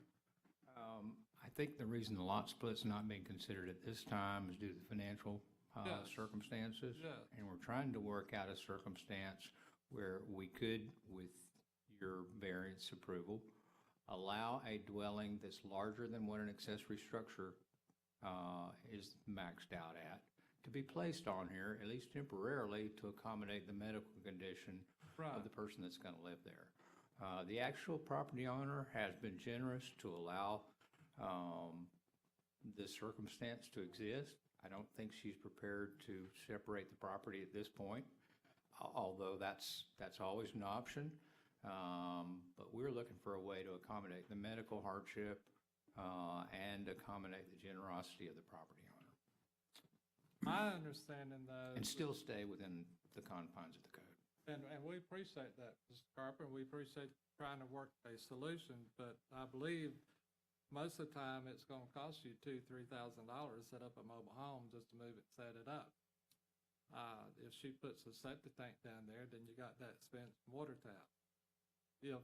Speaker 12: I think the reason the lot split's not being considered at this time is due to financial
Speaker 2: Yes.
Speaker 12: circumstances.
Speaker 2: Yes.
Speaker 12: And we're trying to work out a circumstance where we could, with your variance approval, allow a dwelling that's larger than what an accessory structure is maxed out at, to be placed on here, at least temporarily, to accommodate the medical condition of the person that's going to live there. The actual property owner has been generous to allow this circumstance to exist. I don't think she's prepared to separate the property at this point, although that's always an option. But we're looking for a way to accommodate the medical hardship and accommodate the generosity of the property owner.
Speaker 2: My understanding though.
Speaker 12: And still stay within the confines of the code.
Speaker 2: And we appreciate that, Mr. Carpenter. We appreciate trying to work a solution, but I believe most of the time it's gonna cost you $2,000-3,000 to set up a mobile home just to move it, set it up. If she puts a septic tank down there, then you got that expense water tap. If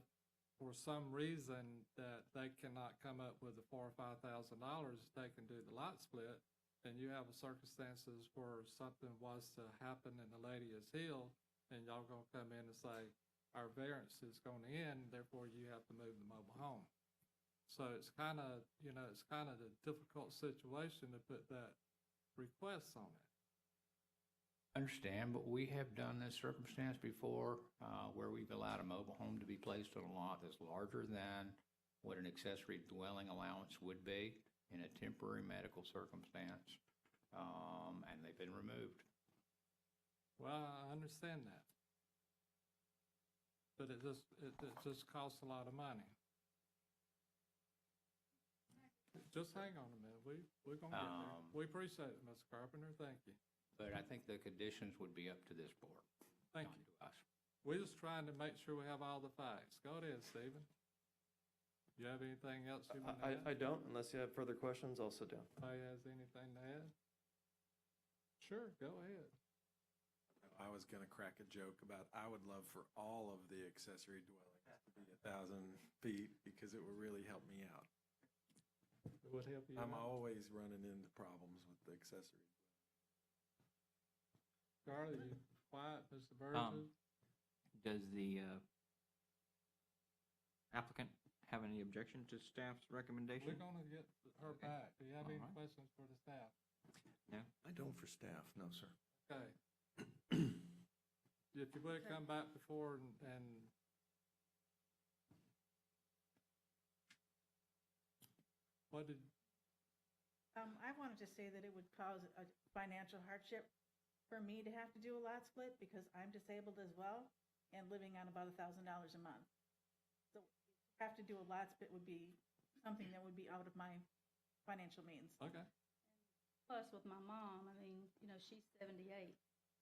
Speaker 2: for some reason that they cannot come up with the $4,000 or $5,000, they can do the lot split, then you have circumstances where something was to happen and the lady is healed, and y'all gonna come in and say, our variance is gonna end, therefore you have to move the mobile home. So it's kind of, it's kind of a difficult situation to put that request on it.
Speaker 12: Understand, but we have done this circumstance before where we've allowed a mobile home to be placed on a lot that's larger than what an accessory dwelling allowance would be in a temporary medical circumstance, and they've been removed.
Speaker 2: Well, I understand that. But it just costs a lot of money. Just hang on a minute. We're gonna get there. We appreciate it, Mr. Carpenter. Thank you.
Speaker 12: But I think the conditions would be up to this board.
Speaker 2: Thank
Speaker 12: not
Speaker 2: you.
Speaker 12: to us.
Speaker 2: We're just trying to make sure we have all the facts. Go ahead, Stephen. You have anything else you want to add?
Speaker 6: I don't, unless you have further questions, I'll sit down.
Speaker 2: Anybody has anything to add? Sure, go ahead.
Speaker 1: I was gonna crack a joke about, I would love for all of the accessory dwellings to be 1,000 feet, because it would really help me out.
Speaker 2: It would help you
Speaker 1: I'm
Speaker 2: out.
Speaker 1: always running into problems with the accessory.
Speaker 2: Charlie, you quiet, Mr. Burgess?
Speaker 3: Does the applicant have any objection to staff's recommendation?
Speaker 2: We're gonna get her
Speaker 3: Okay.
Speaker 2: back. Do you have any
Speaker 3: All right.
Speaker 2: questions for the staff?
Speaker 7: I don't for staff, no, sir.
Speaker 2: Okay. If you would come back before and what did,
Speaker 13: I wanted to say that it would cause a financial hardship for me to have to do a lot split because I'm disabled as well and living on about $1,000 a month. So to have to do a lot split would be something that would be out of my financial means.
Speaker 2: okay.
Speaker 11: Plus with my mom, I mean, she's 78,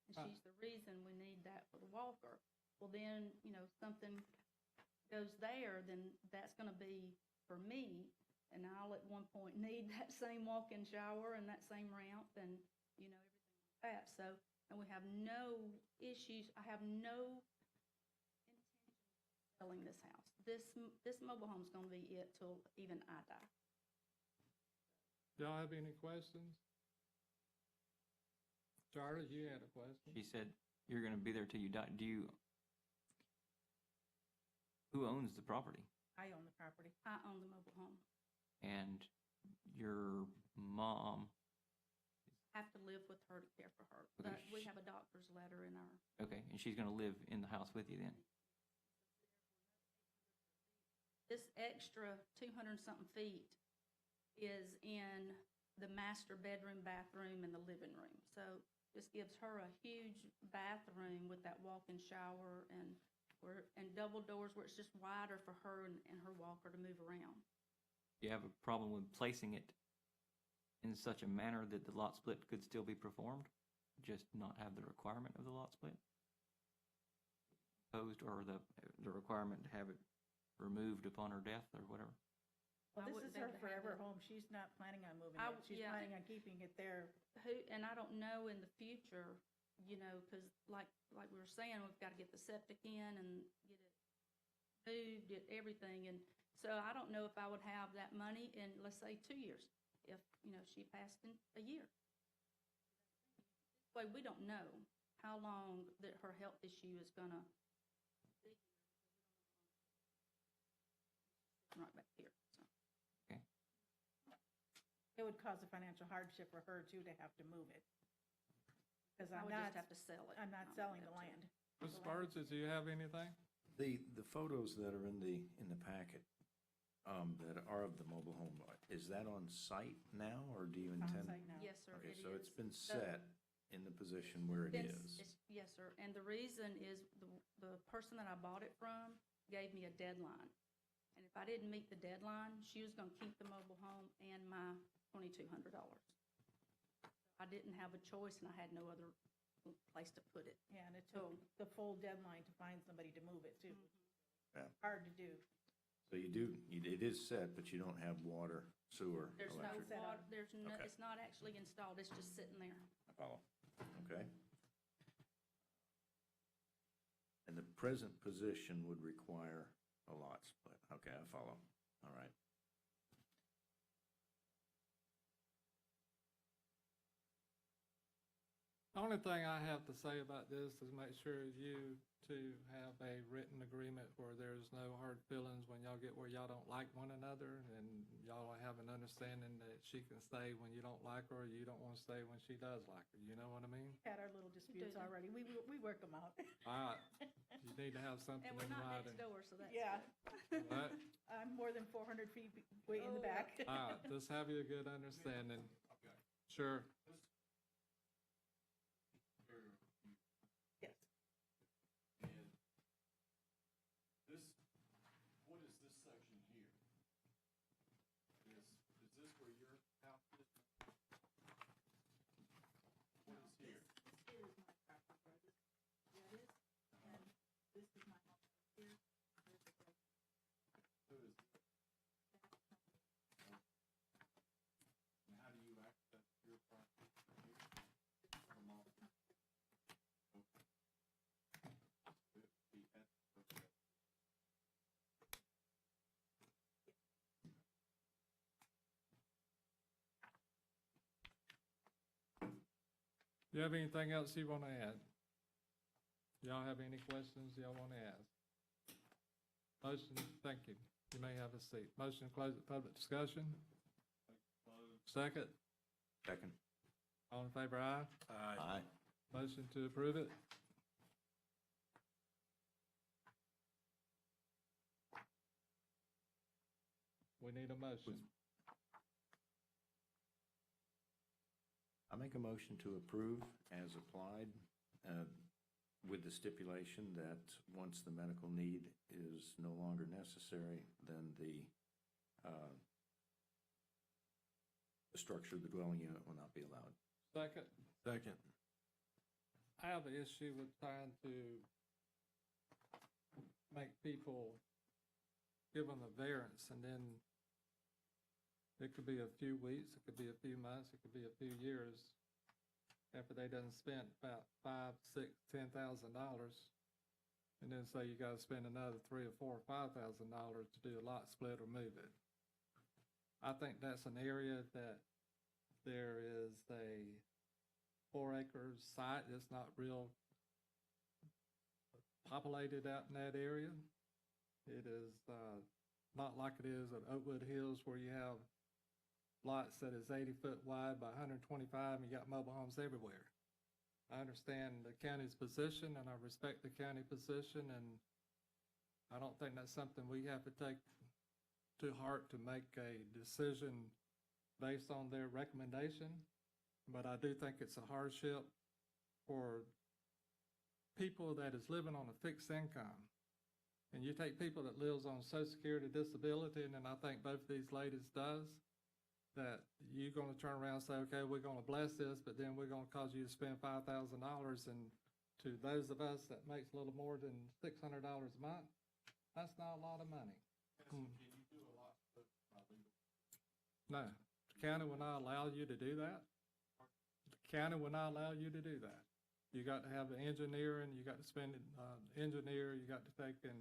Speaker 11: and
Speaker 2: Right.
Speaker 11: she's the reason we need that for the walker. Well, then, something goes there, then that's gonna be for me, and I'll at one point need that same walk-in shower and that same ramp and, everything like that. So, and we have no issues, I have no intention of selling this house. This mobile home's gonna be it till even I die.
Speaker 2: Y'all have any questions? Charlie, you had a question?
Speaker 3: She said you're gonna be there till you die. Who owns the property?
Speaker 13: I own the property.
Speaker 11: I own the mobile home.
Speaker 3: And your mom,
Speaker 11: Have to live with her to care for her.
Speaker 3: Okay,
Speaker 11: But we have a doctor's letter in our,
Speaker 3: okay, and she's gonna live in the house with you then?
Speaker 11: this extra 200-something feet is in the master bedroom, bathroom, and the living room. So this gives her a huge bathroom with that walk-in shower and double doors where it's just wider for her and her walker to move around.
Speaker 3: Do you have a problem with placing it in such a manner that the lot split could still be performed, just not have the requirement of the lot split posed, or the requirement to have it removed upon her death or whatever?
Speaker 13: Well,
Speaker 11: I
Speaker 13: this
Speaker 11: wouldn't
Speaker 13: is
Speaker 11: be
Speaker 13: her
Speaker 11: able to have
Speaker 13: forever
Speaker 11: it.
Speaker 13: home. She's not planning on moving
Speaker 11: I-
Speaker 13: it. She's
Speaker 11: yeah.
Speaker 13: planning on keeping it there.
Speaker 11: And I don't know in the future, because like we were saying, we've got to get the septic in and get it moved, get everything. And So I don't know if I would have that money in, let's say, 2 years, if, she passed in a year. This way, we don't know how long that her health issue is gonna be. Right back here, so.
Speaker 13: It would cause a financial hardship for her too to have to move it. Because
Speaker 11: I
Speaker 13: I'm
Speaker 11: would
Speaker 13: not,
Speaker 11: just have to sell it.
Speaker 13: I'm not selling the land.
Speaker 2: Mr. Burgess, do you have anything?
Speaker 7: The photos that are in the packet, that are of the mobile home, is that on site now, or do you
Speaker 13: It's on
Speaker 7: intend?
Speaker 13: site now.
Speaker 11: Yes, sir,
Speaker 7: Okay,
Speaker 11: it
Speaker 7: so it's
Speaker 11: is.
Speaker 7: been set in the position where it is.
Speaker 11: Yes, sir, and the reason is the person that I bought it from gave me a deadline. And if I didn't meet the deadline, she was gonna keep the mobile home and my $2,200. I didn't have a choice, and I had no other place to put it.
Speaker 13: Yeah, and it took the full deadline to find somebody to move it too.
Speaker 7: Yeah.
Speaker 13: Hard to do.
Speaker 7: So it is set, but you don't have water, sewer,
Speaker 11: There's no
Speaker 7: electric?
Speaker 11: water,
Speaker 7: Okay.
Speaker 11: it's not actually installed, it's just sitting there.
Speaker 7: I follow. Okay. And the present position would require a lot split. Okay, I follow. All right.
Speaker 2: The only thing I have to say about this is make sure you two have a written agreement where there's no hard feelings when y'all get where y'all don't like one another, and y'all have an understanding that she can stay when you don't like her, or you don't want to stay when she does like her. You know what I mean?
Speaker 13: Had our little disputes already. We work them out.
Speaker 2: All right. You need to have something
Speaker 11: And we're
Speaker 2: in
Speaker 11: not next
Speaker 2: writing.
Speaker 11: door, so that's
Speaker 13: Yeah.
Speaker 11: good.
Speaker 2: What?
Speaker 13: I'm more than 400 feet way in the
Speaker 11: Oh,
Speaker 13: back.
Speaker 2: All right, just have you a good understanding. Sure.
Speaker 13: Yes.
Speaker 1: And this, what is this section here? Is this where your house is? What is here?
Speaker 13: This here is my property, right? Yeah, it is. And this is my house right here. There's a road.
Speaker 1: Who is this? And how do you access your property from here? From all? Okay.
Speaker 2: You have anything else you want to add? Y'all have any questions y'all want to ask? Motion, thank you. You may have a seat. Motion to close the public discussion. Second.
Speaker 7: Second.
Speaker 2: All in favor, aye?
Speaker 7: Aye.
Speaker 2: Motion to approve it. We need a motion.
Speaker 7: I make a motion to approve as applied, with the stipulation that once the medical need is no longer necessary, then the structure of the dwelling unit will not be allowed.
Speaker 2: Second.
Speaker 1: Second.
Speaker 2: I have an issue with trying to make people give them a variance, and then it could be a few weeks, it could be a few months, it could be a few years after they done spent about $5,000, $6,000, $10,000, and then say you gotta spend another $3,000 or $4,000 or $5,000 to do a lot split or move it. I think that's an area that there is a 4-acre site that's not real populated out in that area. It is not like it is at Oakwood Hills where you have lots that is 80 foot wide by 125 and you got mobile homes everywhere. I understand the county's position and I respect the county position, and I don't think that's something we have to take to heart to make a decision based on their recommendation. But I do think it's a hardship for people that is living on a fixed income. And you take people that lives on Social Security disability, and then I think both of these ladies does, that you're gonna turn around and say, okay, we're gonna bless this, but then we're gonna cause you to spend $5,000, and to those of us that makes a little more than $600 a month, that's not a lot of money.
Speaker 1: Can you do a lot split by legal?
Speaker 2: No, the county will not allow you to do that. The county will not allow you to do that. You got to have the engineering, you got to spend, engineer, you got to take and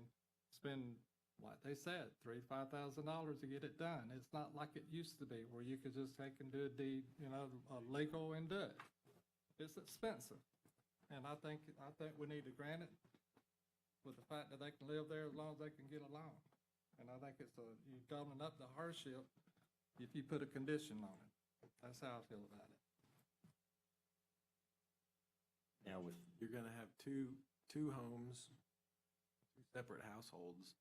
Speaker 2: spend like they said, $3,000 to $5,000 to get it done. It's not like it used to be where you could just take and do a deed, legal and do it. It's expensive. And I think we need to grant it with the fact that they can live there as long as they can get along. And I think you're doubling up the hardship if you put a condition on it. That's how I feel about it.
Speaker 7: Now with,
Speaker 1: You're gonna have two homes, two separate households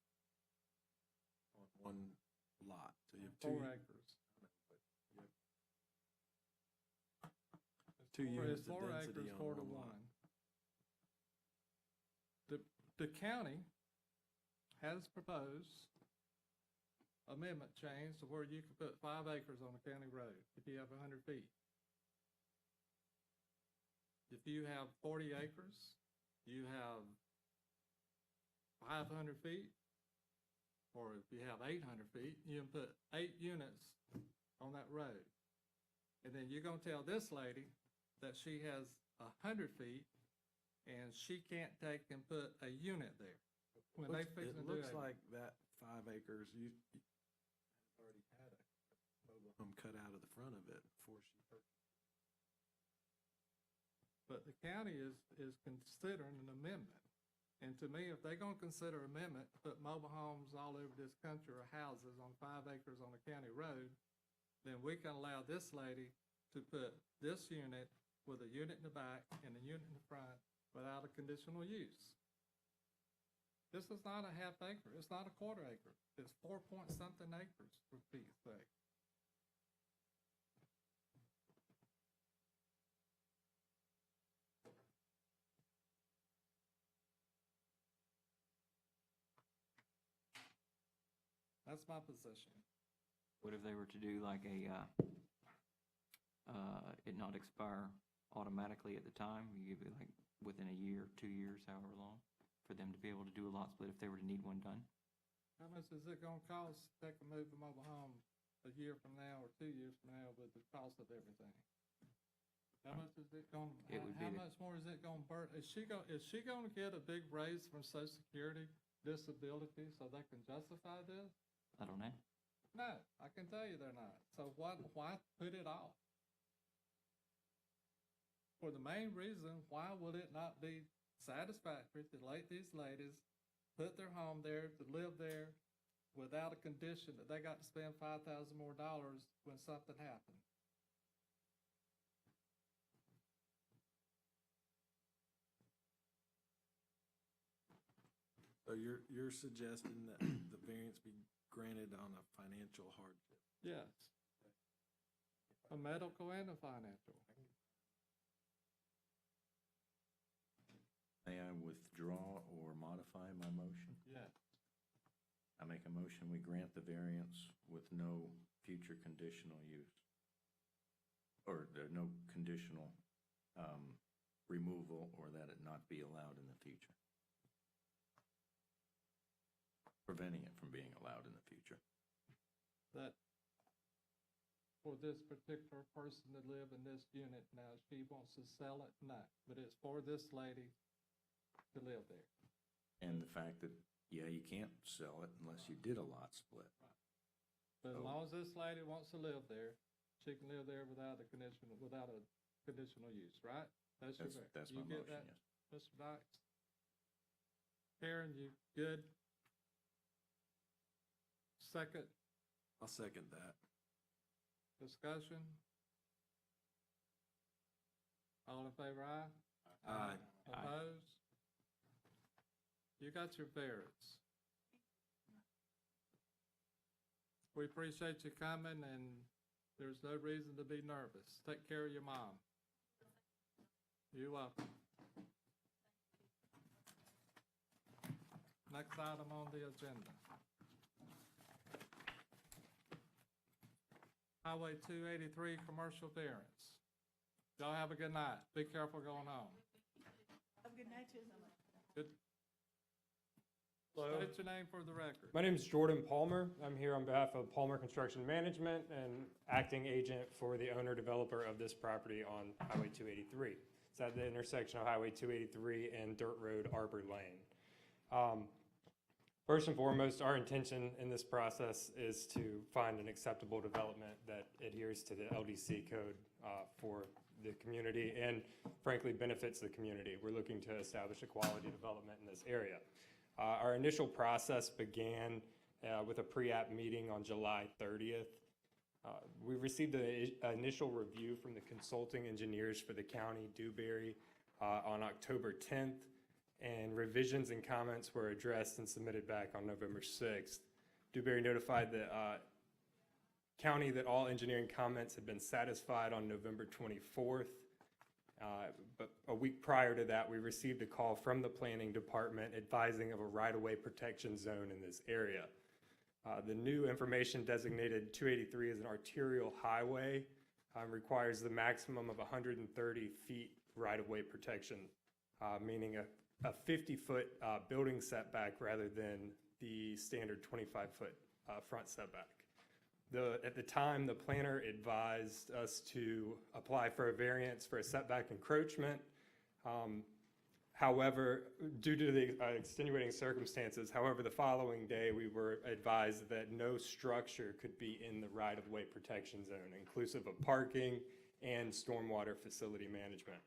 Speaker 1: on one lot. So you have
Speaker 2: 4 acres.
Speaker 1: two units
Speaker 2: It's
Speaker 1: of
Speaker 2: 4
Speaker 1: density
Speaker 2: acres,
Speaker 1: on
Speaker 2: 4 to
Speaker 1: one lot.
Speaker 2: 1. The county has proposed amendment change to where you can put 5 acres on a county road if you have 100 feet. If you have 40 acres, you have 500 feet, or if you have 800 feet, you can put 8 units on that road. And then you're gonna tell this lady that she has 100 feet and she can't take and put a unit there. When they fix
Speaker 1: It
Speaker 2: to do
Speaker 1: looks
Speaker 2: it.
Speaker 1: like that 5 acres, you already had a mobile home cut out of the front of it before she purchased.
Speaker 2: But the county is considering an amendment. And to me, if they're gonna consider amendment, put mobile homes all over this country or houses on 5 acres on a county road, then we can allow this lady to put this unit with a unit in the back and a unit in the front without a conditional use. This is not a half acre, it's not a quarter acre, it's 4-point-something acres for Pete's sake. That's my position.
Speaker 3: What if they were to do like it not expire automatically at the time? You give it like within a year, 2 years, however long, for them to be able to do a lot split if they were to need one done?
Speaker 2: How much is it gonna cost to take a move a mobile home a year from now or 2 years from now with the cost of everything? How much is it gonna,
Speaker 3: It would be
Speaker 2: how
Speaker 3: the-
Speaker 2: much more is it gonna burn? Is she gonna get a big raise from Social Security disability so they can justify this?
Speaker 3: I don't know.
Speaker 2: No, I can tell you they're not. So why put it off? For the main reason, why would it not be satisfactory to let these ladies put their home there, to live there, without a condition that they got to spend $5,000 more when something happened?
Speaker 1: So you're suggesting that the variance be granted on a financial hardship?
Speaker 2: Yes. A medical and a financial.
Speaker 7: may I withdraw or modify my motion?
Speaker 2: Yes.
Speaker 7: I make a motion, we grant the variance with no future conditional use. Or no conditional removal, or that it not be allowed in the future. Preventing it from being allowed in the future.
Speaker 2: That for this particular person to live in this unit now, she wants to sell it, no, but it's for this lady to live there.
Speaker 7: And the fact that, yeah, you can't sell it unless you did a lot split.
Speaker 2: But as
Speaker 7: Oh.
Speaker 2: long as this lady wants to live there, she can live there without a conditional use, right? That's your variance.
Speaker 7: That's
Speaker 2: You
Speaker 7: my
Speaker 2: get
Speaker 7: motion,
Speaker 2: that,
Speaker 7: yes.
Speaker 2: Mr. Dykes? Karen, you good? Second
Speaker 1: I'll second that.
Speaker 2: discussion? All in favor, aye?
Speaker 1: Aye.
Speaker 2: Opposed? You got your variance. We appreciate you coming, and there's no reason to be nervous. Take care of your mom. You're welcome. Next item on the agenda. Highway 283 Commercial Variance. Y'all have a good night. Be careful going home.
Speaker 13: Have a good night, too.
Speaker 2: Good.
Speaker 14: Hello.
Speaker 2: State your name for the record.
Speaker 14: My name is Jordan Palmer. I'm here on behalf of Palmer Construction Management and acting agent for the owner developer of this property on Highway 283. It's at the intersection of Highway 283 and Dirt Road Arbor Lane. First and foremost, our intention in this process is to find an acceptable development that adheres to the LDC code for the community and frankly benefits the community. We're looking to establish a quality development in this area. Our initial process began with a pre-app meeting on July 30th. We received an initial review from the consulting engineers for the county, Dewberry, on October 10th, and revisions and comments were addressed and submitted back on November 6th. Dewberry notified the county that all engineering comments had been satisfied on November 24th. But a week prior to that, we received a call from the planning department advising of a right-of-way protection zone in this area. The new information designated 283 as an arterial highway requires the maximum of 130 feet right-of-way protection, meaning a 50-foot building setback rather than the standard 25-foot front setback. At the time, the planner advised us to apply for a variance for a setback encroachment. However, due to the extenuating circumstances, the following day we were advised that no structure could be in the right-of-way protection zone, inclusive of parking and stormwater facility management.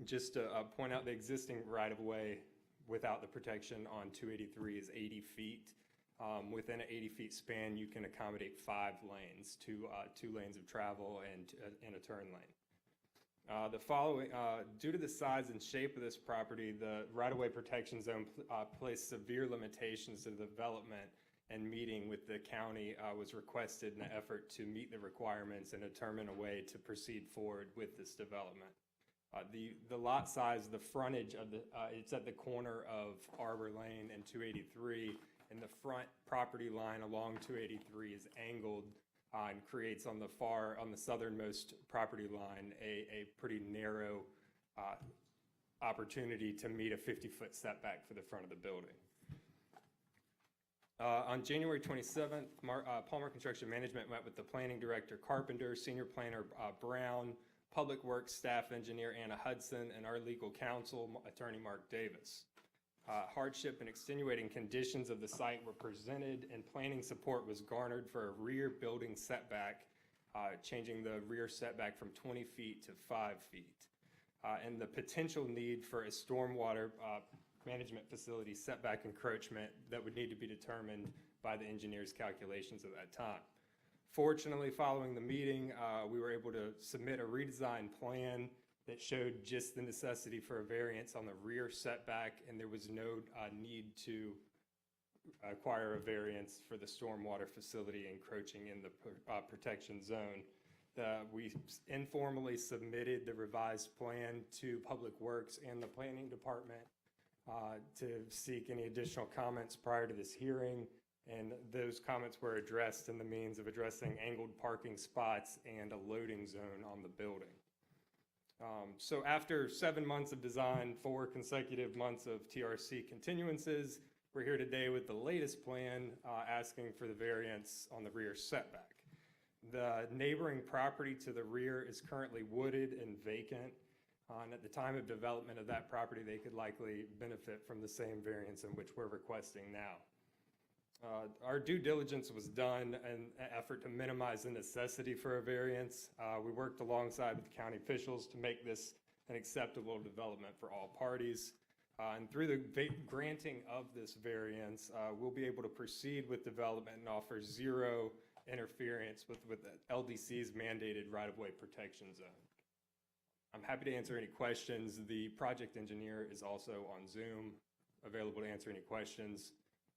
Speaker 14: Just to point out, the existing right-of-way without the protection on 283 is 80 feet. Within an 80-feet span, you can accommodate 5 lanes, two lanes of travel and a turn lane. Due to the size and shape of this property, the right-of-way protection zone placed severe limitations to the development, and meeting with the county was requested in an effort to meet the requirements and determine a way to proceed forward with this development. The lot size, the frontage of it's at the corner of Arbor Lane and 283, and the front property line along 283 is angled and creates on the southernmost property line a pretty narrow opportunity to meet a 50-foot setback for the front of the building. On January 27th, Palmer Construction Management met with the planning director Carpenter, senior planner Brown, public works staff engineer Anna Hudson, and our legal counsel attorney Mark Davis. Hardship and extenuating conditions of the site were presented, and planning support was garnered for a rear building setback, changing the rear setback from 20 feet to 5 feet, and the potential need for a stormwater management facility setback encroachment that would need to be determined by the engineer's calculations at that time. Fortunately, following the meeting, we were able to submit a redesigned plan that showed just the necessity for a variance on the rear setback, and there was no need to acquire a variance for the stormwater facility encroaching in the protection zone. We informally submitted the revised plan to Public Works and the Planning Department to seek any additional comments prior to this hearing, and those comments were addressed in the means of addressing angled parking spots and a loading zone on the building. So after 7 months of design, 4 consecutive months of TRC continuances, we're here today with the latest plan asking for the variance on the rear setback. The neighboring property to the rear is currently wooded and vacant. And at the time of development of that property, they could likely benefit from the same variance in which we're requesting now. Our due diligence was done in an effort to minimize the necessity for a variance. We worked alongside with the county officials to make this an acceptable development for all parties. And through the granting of this variance, we'll be able to proceed with development and offer zero interference with the LDC's mandated right-of-way protection zone. I'm happy to answer any questions. The project engineer is also on Zoom, available to answer any questions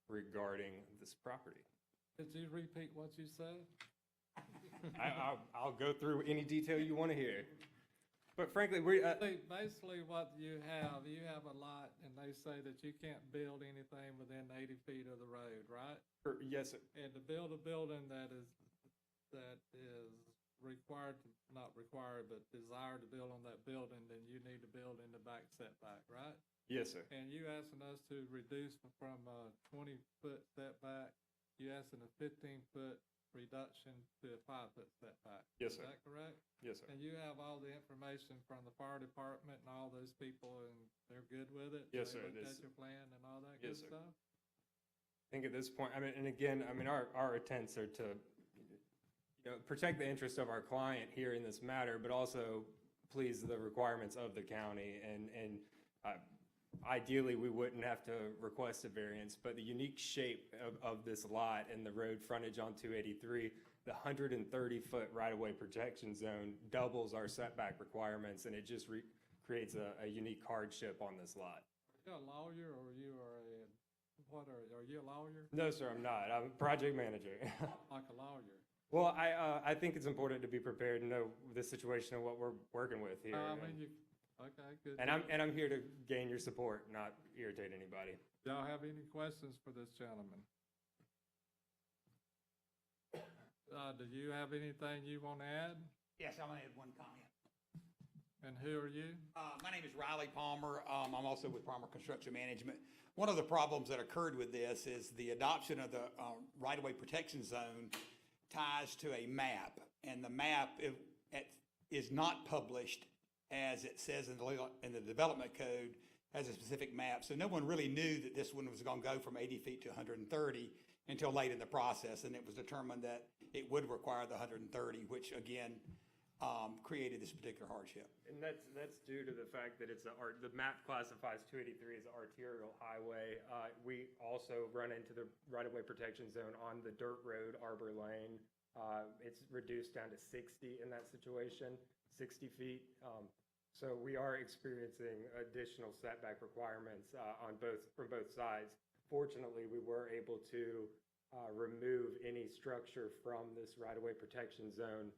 Speaker 14: regarding this properity.
Speaker 2: Could you repeat what you said?
Speaker 14: I'll go through any detail you want to hear. But frankly,
Speaker 2: basically what you have a lot, and they say that you can't build anything within 80 feet of the road, right?
Speaker 14: Yes, sir.
Speaker 2: And to build a building that is required, not required, but desired to build on that building, then you need to build in the back setback, right?
Speaker 14: Yes, sir.
Speaker 2: And you asking us to reduce from a 20-foot setback, you asking a 15-foot reduction to a 5-foot setback.
Speaker 14: Yes, sir.
Speaker 2: Is that correct?
Speaker 14: Yes, sir.
Speaker 2: And you have all the information from the fire department and all those people, and they're good with it?
Speaker 14: Yes, sir.
Speaker 2: They looked at your plan and all that good
Speaker 14: Yes, sir.
Speaker 2: stuff?
Speaker 14: think at this point, I mean, and again, I mean, our intents are to, protect the interests of our client here in this matter, but also please the requirements of the county. And ideally, we wouldn't have to request a variance, but the unique shape of this lot and the road frontage on 283, the 130-foot right-of-way protection zone doubles our setback requirements, and it just creates a unique hardship on this lot.
Speaker 2: Are you a lawyer or are you a lawyer?
Speaker 14: No, sir, I'm not. I'm a project manager.
Speaker 2: Like a lawyer?
Speaker 14: Well, I think it's important to be prepared and know the situation and what we're working with here.
Speaker 2: Okay, good.
Speaker 14: And I'm here to gain your support, not irritate anybody.
Speaker 2: Y'all have any questions for this gentleman? Do you have anything you want to add?
Speaker 15: Yes, I want to add one comment.
Speaker 2: And who are you?
Speaker 15: My name is Riley Palmer. I'm also with Palmer Construction Management. One of the problems that occurred with this is the adoption of the right-of-way protection zone ties to a map, and the map is not published as it says in the development code as a specific map. So no one really knew that this one was going to go from 80 feet to 130 until late in the process, and it was determined that it would require the 130, which again created this particular hardship.
Speaker 14: And that's due to the fact that the map classifies 283 as an arterial highway. We also run into the right-of-way protection zone on the dirt road, Arbor Lane. It's reduced down to 60 in that situation, 60 feet. So we are experiencing additional setback requirements from both sides. Fortunately, we were able to remove any structure from this right-of-way protection zone.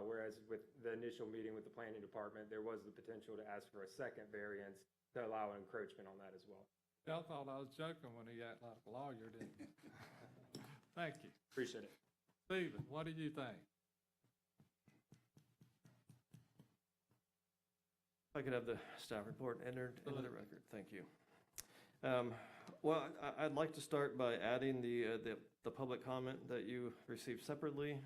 Speaker 14: Whereas with the initial meeting with the planning department, there was the potential to ask for a second variance to allow an encroachment on that as well.
Speaker 2: Y'all thought I was joking when he acted like a lawyer, didn't you? Thank you.
Speaker 14: Appreciate it.
Speaker 2: Stephen, what do you think?
Speaker 6: If I could have the staff report entered into the record. Thank you. Well, I'd like to start by adding the public comment that you received separately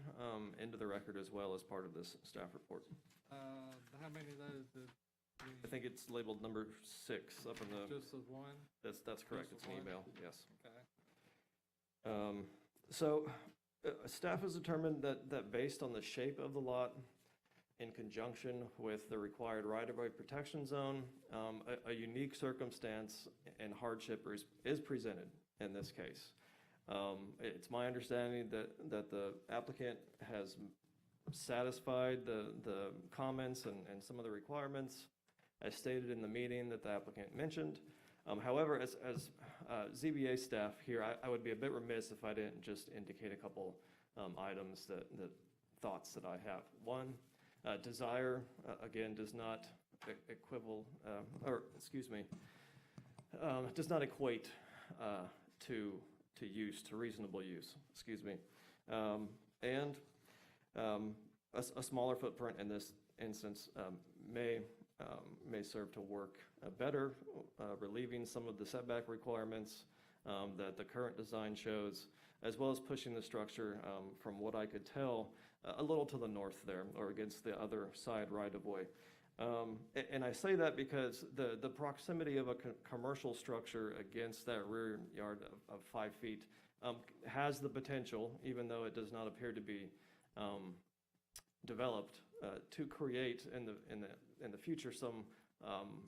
Speaker 6: into the record as well as part of this staff report.
Speaker 2: How many of those did we?
Speaker 6: I think it's labeled number 6 up in the.
Speaker 2: Just as one?
Speaker 6: That's correct. It's an email. Yes.
Speaker 2: Okay.
Speaker 6: So staff has determined that based on the shape of the lot, in conjunction with the required right-of-way protection zone, a unique circumstance and hardship is presented in this case. It's my understanding that the applicant has satisfied the comments and some of the requirements as stated in the meeting that the applicant mentioned. However, as ZBA staff here, I would be a bit remiss if I didn't just indicate a couple items thoughts that I have. One, desire, again, does not does not equate to use, to reasonable use, and a smaller footprint in this instance may serve to work better, relieving some of the setback requirements that the current design shows, as well as pushing the structure from what I could tell a little to the north there, or against the other side right-of-way. And I say that because the proximity of a commercial structure against that rear yard of 5 feet has the potential, even though it does not appear to be developed, to create in the future some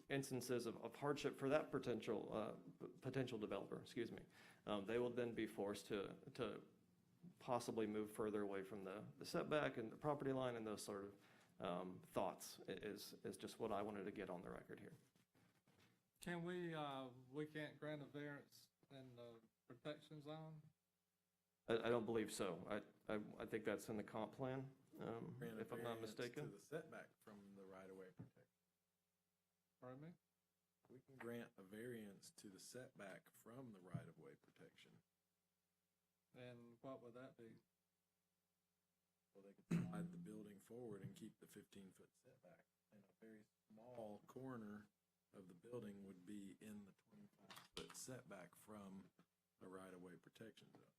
Speaker 6: instances of hardship for that potential developer. They will then be forced to possibly move further away from the setback and the property line, and those sort of thoughts is just what I wanted to get on the record here.
Speaker 2: Can we can't grant a variance in the protection zone?
Speaker 6: I don't believe so. I think that's in the comp plan, if I'm not mistaken.
Speaker 1: To the setback from the right-of-way protection.
Speaker 2: Pardon me?
Speaker 1: We can grant a variance to the setback from the right-of-way protection.
Speaker 2: And what would that be?
Speaker 1: Well, they could slide the building forward and keep the 15-foot setback. And a very small corner of the building would be in the 25-foot setback from the right-of-way protection zone.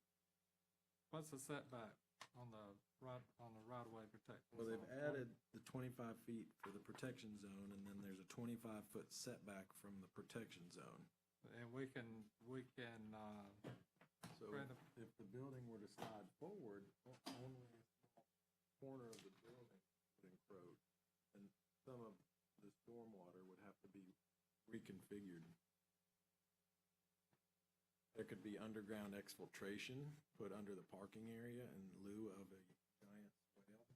Speaker 2: What's the setback on the right-of-way protection zone?
Speaker 1: Well, they've added the 25 feet for the protection zone, and then there's a 25-foot setback from the protection zone.
Speaker 2: And we can
Speaker 1: So reconfigured. There could be underground exfiltration put under the parking area in lieu of a giant swale,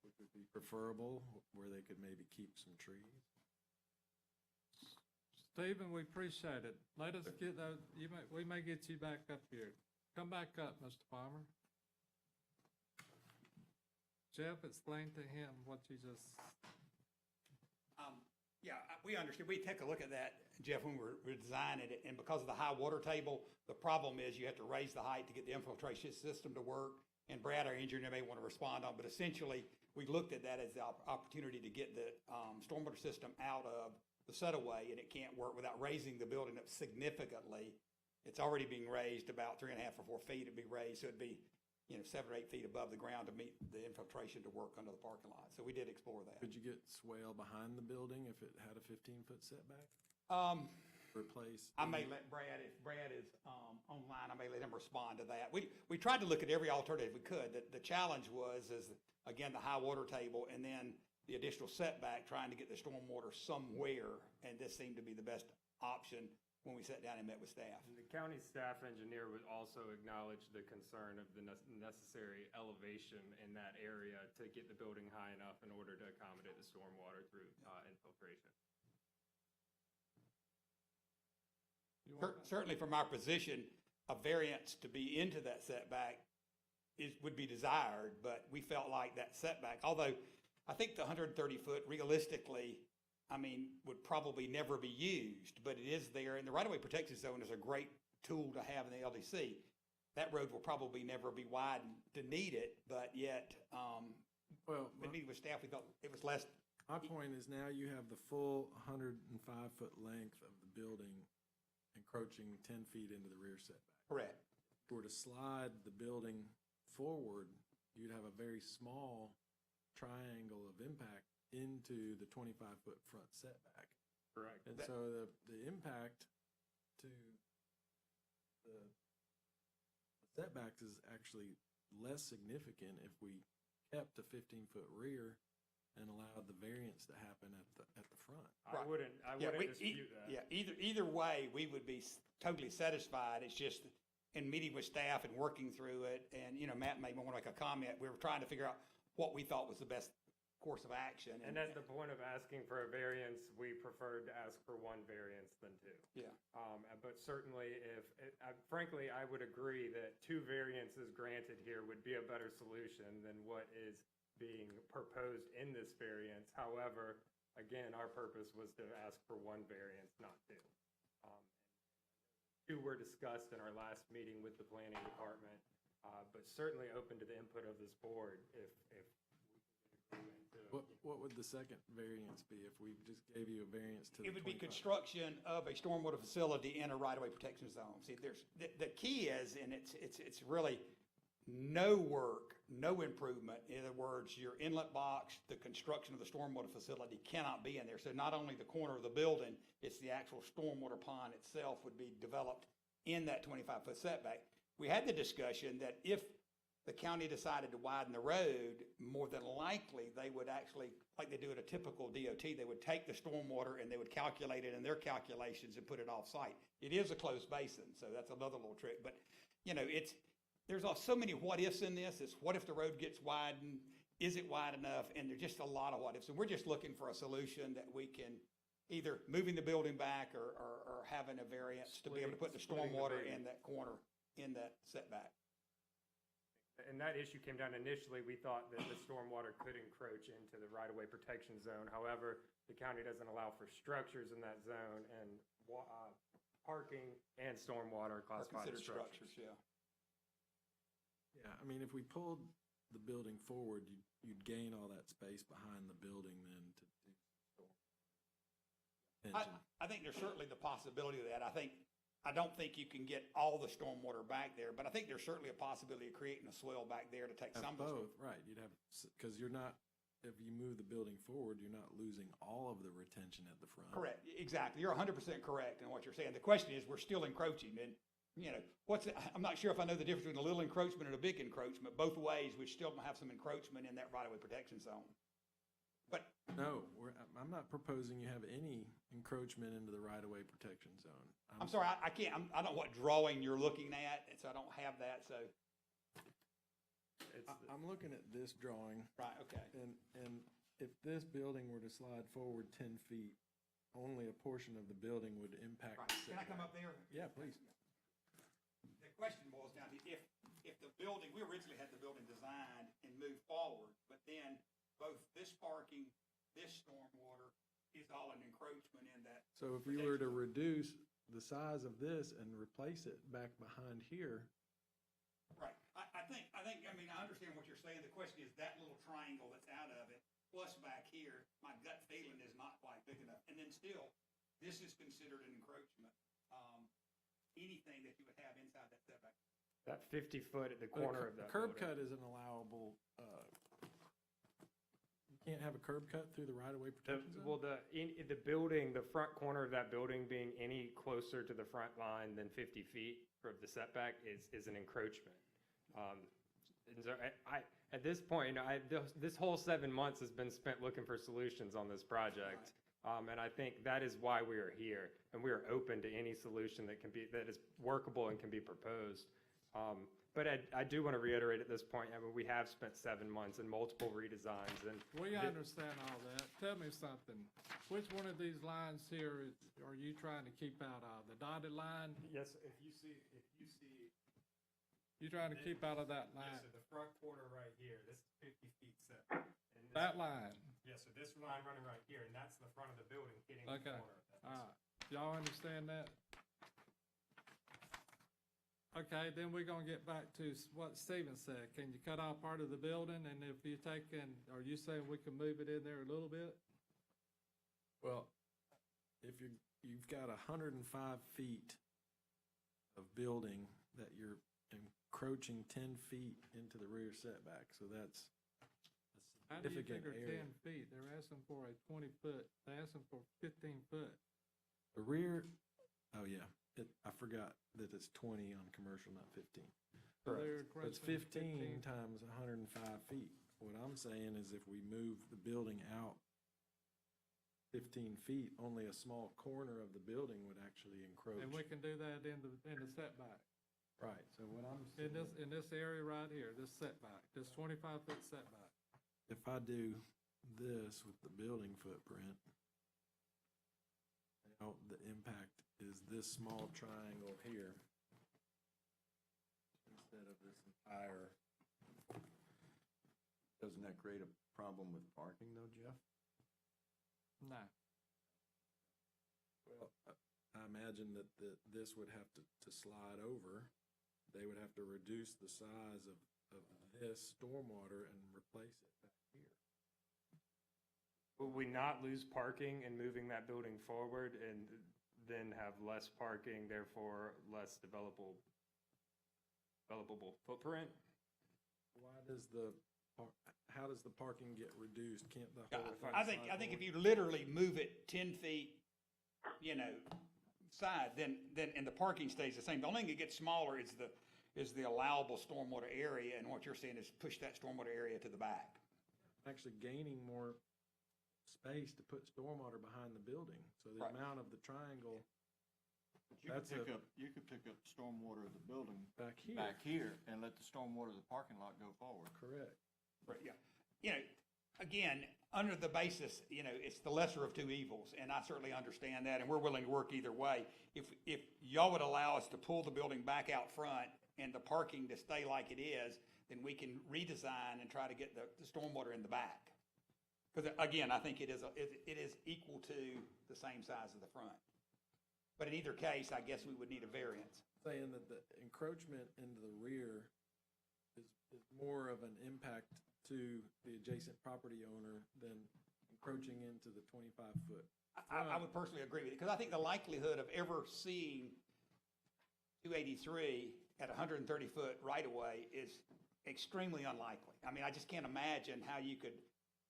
Speaker 1: which would be preferable, where they could maybe keep some trees.
Speaker 2: Stephen, we appreciate it. Let us get those, we may get you back up here. Come back up, Mr. Palmer. Jeff, explain to him what you just,
Speaker 15: Yeah, we understand. We take a look at that, Jeff, when we're designing it, and because of the high water table, the problem is you have to raise the height to get the infiltration system to work. And Brad, our engineer, may want to respond on, but essentially, we looked at that as the opportunity to get the stormwater system out of the setaway, and it can't work without raising the building up significantly. It's already being raised about 3.5 or 4 feet. It'd be raised, so it'd be 7 or 8 feet above the ground to meet the infiltration to work under the parking lot. So we did explore that.
Speaker 1: Could you get swale behind the building if it had a 15-foot setback? Replace?
Speaker 15: I may let Brad, if Brad is online, I may let him respond to that. We tried to look at every alternative we could. The challenge was, again, the high water table and then the additional setback, trying to get the stormwater somewhere, and this seemed to be the best option when we sat down and met with staff.
Speaker 14: And the county staff engineer would also acknowledge the concern of the necessary elevation in that area to get the building high enough in order to accommodate the stormwater through infiltration.
Speaker 15: Certainly from our position, a variance to be into that setback would be desired, but we felt like that setback, although I think the 130-foot realistically, would probably never be used, but it is there, and the right-of-way protection zone is a great tool to have in the LDC. That road will probably never be widened to need it, but yet, when meeting with staff, we thought it was less.
Speaker 1: My point is now you have the full 105-foot length of the building encroaching 10 feet into the rear setback.
Speaker 15: Correct.
Speaker 1: If you were to slide the building forward, you'd have a very small triangle of impact into the 25-foot front setback.
Speaker 14: Correct.
Speaker 1: And so the impact to the setbacks is actually less significant if we kept a 15-foot rear and allowed the variance to happen at the front.
Speaker 14: I wouldn't dispute that.
Speaker 15: Yeah, either way, we would be totally satisfied. It's just in meeting with staff and working through it, and, Matt may want to make a comment. We were trying to figure out what we thought was the best course of action.
Speaker 14: And at the point of asking for a variance, we preferred to ask for one variance than two.
Speaker 15: Yeah.
Speaker 14: But certainly, frankly, I would agree that 2 variances granted here would be a better solution than what is being proposed in this variance. However, again, our purpose was to ask for 1 variance, not 2. 2 were discussed in our last meeting with the planning department, but certainly open to the input of this board if we can agree to.
Speaker 1: What would the second variance be if we just gave you a variance to the 25?
Speaker 15: It would be construction of a stormwater facility in a right-of-way protection zone. See, the key is, and it's really no work, no improvement. In other words, your inlet box, the construction of the stormwater facility cannot be in there. So not only the corner of the building, it's the actual stormwater pond itself would be developed in that 25-foot setback. We had the discussion that if the county decided to widen the road, more than likely they would actually, like they do at a typical DOT, they would take the stormwater and they would calculate it in their calculations and put it off-site. It is a closed basin, so that's another little trick. But, there's so many what-ifs in this. It's what if the road gets widened? Is it wide enough? And there's just a lot of what-ifs. And we're just looking for a solution that we can either moving the building back or having a variance to be able to put the stormwater in that corner, in that setback.
Speaker 14: And that issue came down initially. We thought that the stormwater could encroach into the right-of-way protection zone. However, the county doesn't allow for structures in that zone, and parking and stormwater are classified as structures.
Speaker 15: Yeah.
Speaker 1: Yeah, if we pulled the building forward, you'd gain all that space behind the building then to do storm.
Speaker 15: I think there's certainly the possibility of that. I don't think you can get all the stormwater back there, but I think there's certainly a possibility of creating a swell back there to take some of the
Speaker 1: both, right. You'd have, because you're not, if you move the building forward, you're not losing all of the retention at the front.
Speaker 15: Correct, exactly. You're 100% correct in what you're saying. The question is, we're still encroaching, and I'm not sure if I know the difference between a little encroachment and a big encroachment. Both ways, we still have some encroachment in that right-of-way protection zone. But
Speaker 1: No, I'm not proposing you have any encroachment into the right-of-way protection zone.
Speaker 15: I'm sorry, I can't, I don't know what drawing you're looking at, and so I don't have that, so,
Speaker 1: I'm looking at this drawing,
Speaker 15: right, okay.
Speaker 1: and if this building were to slide forward 10 feet, only a portion of the building would impact.
Speaker 15: Right. Can I come up there?
Speaker 1: Yeah, please.
Speaker 15: The question boils down to if the building, we originally had the building designed and moved forward, but then both this parking, this stormwater is all an encroachment in that.
Speaker 1: So if you were to reduce the size of this and replace it back behind here,
Speaker 15: Right. I mean, I understand what you're saying. The question is that little triangle that's out of it, plus back here, my gut feeling is not quite big enough. And then still, this is considered an encroachment. Anything that you would have inside that setback.
Speaker 14: That 50 foot at the corner of that
Speaker 1: curb
Speaker 14: building.
Speaker 1: cut is an allowable, you can't have a curb cut through the right-of-way protection zone?
Speaker 14: Well, the building, the front corner of that building being any closer to the front line than 50 feet of the setback is an encroachment. And so at this point, this whole 7 months has been spent looking for solutions on this project. And I think that is why we are here, and we are open to any solution that is workable and can be proposed. But I do want to reiterate at this point, I mean, we have spent 7 months and multiple redesigns, and
Speaker 2: We understand all that. Tell me something. Which one of these lines here are you trying to keep out of? The dotted line?
Speaker 14: yes, if you see,
Speaker 2: You trying to keep out of that line?
Speaker 14: yes, so the front corner right here, this is 50 feet setback. And this-
Speaker 2: That line?
Speaker 14: Yes, so this line running right here, and that's the front of the building hitting the
Speaker 2: Okay.
Speaker 14: corner.
Speaker 2: All right. Y'all understand that? Okay, then we're gonna get back to what Stephen said. Can you cut off part of the building, and if you're taking, are you saying we can move it in there a little bit?
Speaker 1: Well, if you've got 105 feet of building that you're encroaching 10 feet into the rear setback, so that's a
Speaker 2: How do you
Speaker 1: significant
Speaker 2: figure
Speaker 1: area.
Speaker 2: 10 feet? They're asking for a 20-foot, they're asking for 15 foot.
Speaker 1: The rear, oh yeah, I forgot that it's 20 on commercial, not 15.
Speaker 2: So they're
Speaker 1: So it's
Speaker 2: requesting
Speaker 1: 15 times 105 feet. What I'm saying is if we move the building out 15 feet, only a small corner of the building would actually encroach.
Speaker 2: And we can do that in the setback.
Speaker 1: Right, so what I'm
Speaker 2: In
Speaker 1: saying,
Speaker 2: in this area right here, this setback, this 25-foot setback.
Speaker 1: if I do this with the building footprint, the impact is this small triangle here instead of this entire.
Speaker 7: Doesn't that create a problem with parking though, Jeff?
Speaker 2: No.
Speaker 1: Well, I imagine that this would have to slide over. They would have to reduce the size of this stormwater and replace it back here.
Speaker 14: Will we not lose parking in moving that building forward and then have less parking, therefore less developable footprint?
Speaker 1: How does the parking get reduced? Can't the whole thing
Speaker 15: I
Speaker 1: slide
Speaker 15: think if
Speaker 1: forward?
Speaker 15: you literally move it 10 feet, side, then, and the parking stays the same. The only thing that gets smaller is the allowable stormwater area, and what you're saying is push that stormwater area to the back.
Speaker 1: Actually gaining more space to put stormwater behind the building. So the
Speaker 15: Right.
Speaker 1: amount of the triangle
Speaker 16: You could pick up stormwater of the building
Speaker 1: back here.
Speaker 16: back here and let the stormwater of the parking lot go forward.
Speaker 1: Correct.
Speaker 15: Right, yeah. Again, under the basis, it's the lesser of two evils, and I certainly understand that, and we're willing to work either way. If y'all would allow us to pull the building back out front and the parking to stay like it is, then we can redesign and try to get the stormwater in the back. Because again, I think it is equal to the same size of the front. But in either case, I guess we would need a variance.
Speaker 1: Saying that the encroachment into the rear is more of an impact to the adjacent property owner than encroaching into the 25-foot.
Speaker 15: I would personally agree with you, because I think the likelihood of ever seeing 283 at 130-foot right-of-way is extremely unlikely. I mean, I just can't imagine how you could,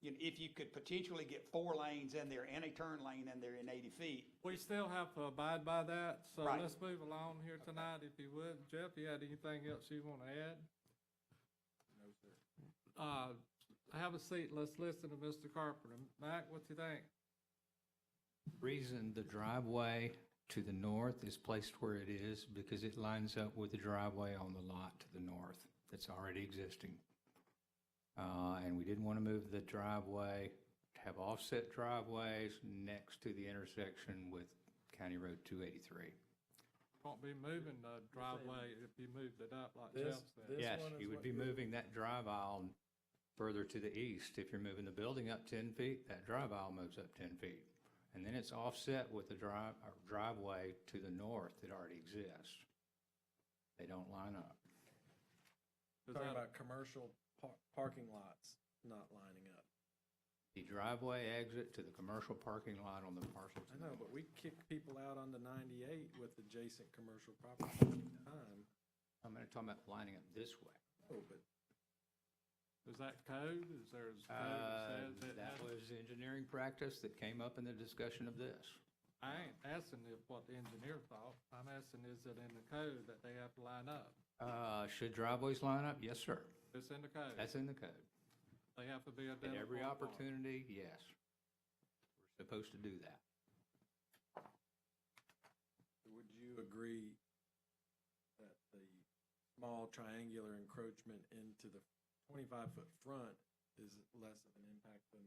Speaker 15: if you could potentially get 4 lanes in there and a turn lane in there in 80 feet.
Speaker 2: We still have to abide by that, so
Speaker 15: Right.
Speaker 2: let's move along here tonight, if you would. Jeff, you had anything else you want to add?
Speaker 1: No, sir.
Speaker 2: have a seat, let's listen to Mr. Carpenter. Mac, what you think?
Speaker 12: Reason the driveway to the north is placed where it is because it lines up with the driveway on the lot to the north that's already existing. And we didn't want to move the driveway, have offset driveways next to the intersection with County Road 283.
Speaker 2: Won't be moving the driveway if you moved it up like
Speaker 1: This-
Speaker 2: Jeff said.
Speaker 1: this
Speaker 12: Yes,
Speaker 1: one is
Speaker 12: you would
Speaker 1: what
Speaker 12: be
Speaker 1: you're-
Speaker 12: moving that drive aisle further to the east. If you're moving the building up 10 feet, that drive aisle moves up 10 feet. And then it's offset with the driveway to the north that already exists. They don't line up.
Speaker 2: Is
Speaker 1: Talking
Speaker 2: that-
Speaker 1: about commercial parking lots not lining up.
Speaker 12: The driveway exit to the commercial parking lot on the parcel to
Speaker 1: I
Speaker 12: the
Speaker 1: know,
Speaker 12: north.
Speaker 1: but we kick people out onto 98 with adjacent commercial property all the time.
Speaker 12: I'm not talking about lining up this way.
Speaker 1: Oh, but
Speaker 2: Is that code? Is there a code that says it
Speaker 12: That
Speaker 2: has?
Speaker 12: was engineering practice that came up in the discussion of this.
Speaker 2: I ain't asking if what the engineer thought. I'm asking, is it in the code that they have to line up?
Speaker 12: Should driveways line up? Yes, sir.
Speaker 2: It's in the code.
Speaker 12: That's in the code.
Speaker 2: They have to be
Speaker 12: At
Speaker 2: identical.
Speaker 12: every
Speaker 2: apart.
Speaker 12: opportunity, yes. We're supposed to do that.
Speaker 1: would you agree that the small triangular encroachment into the 25-foot front is less of an impact than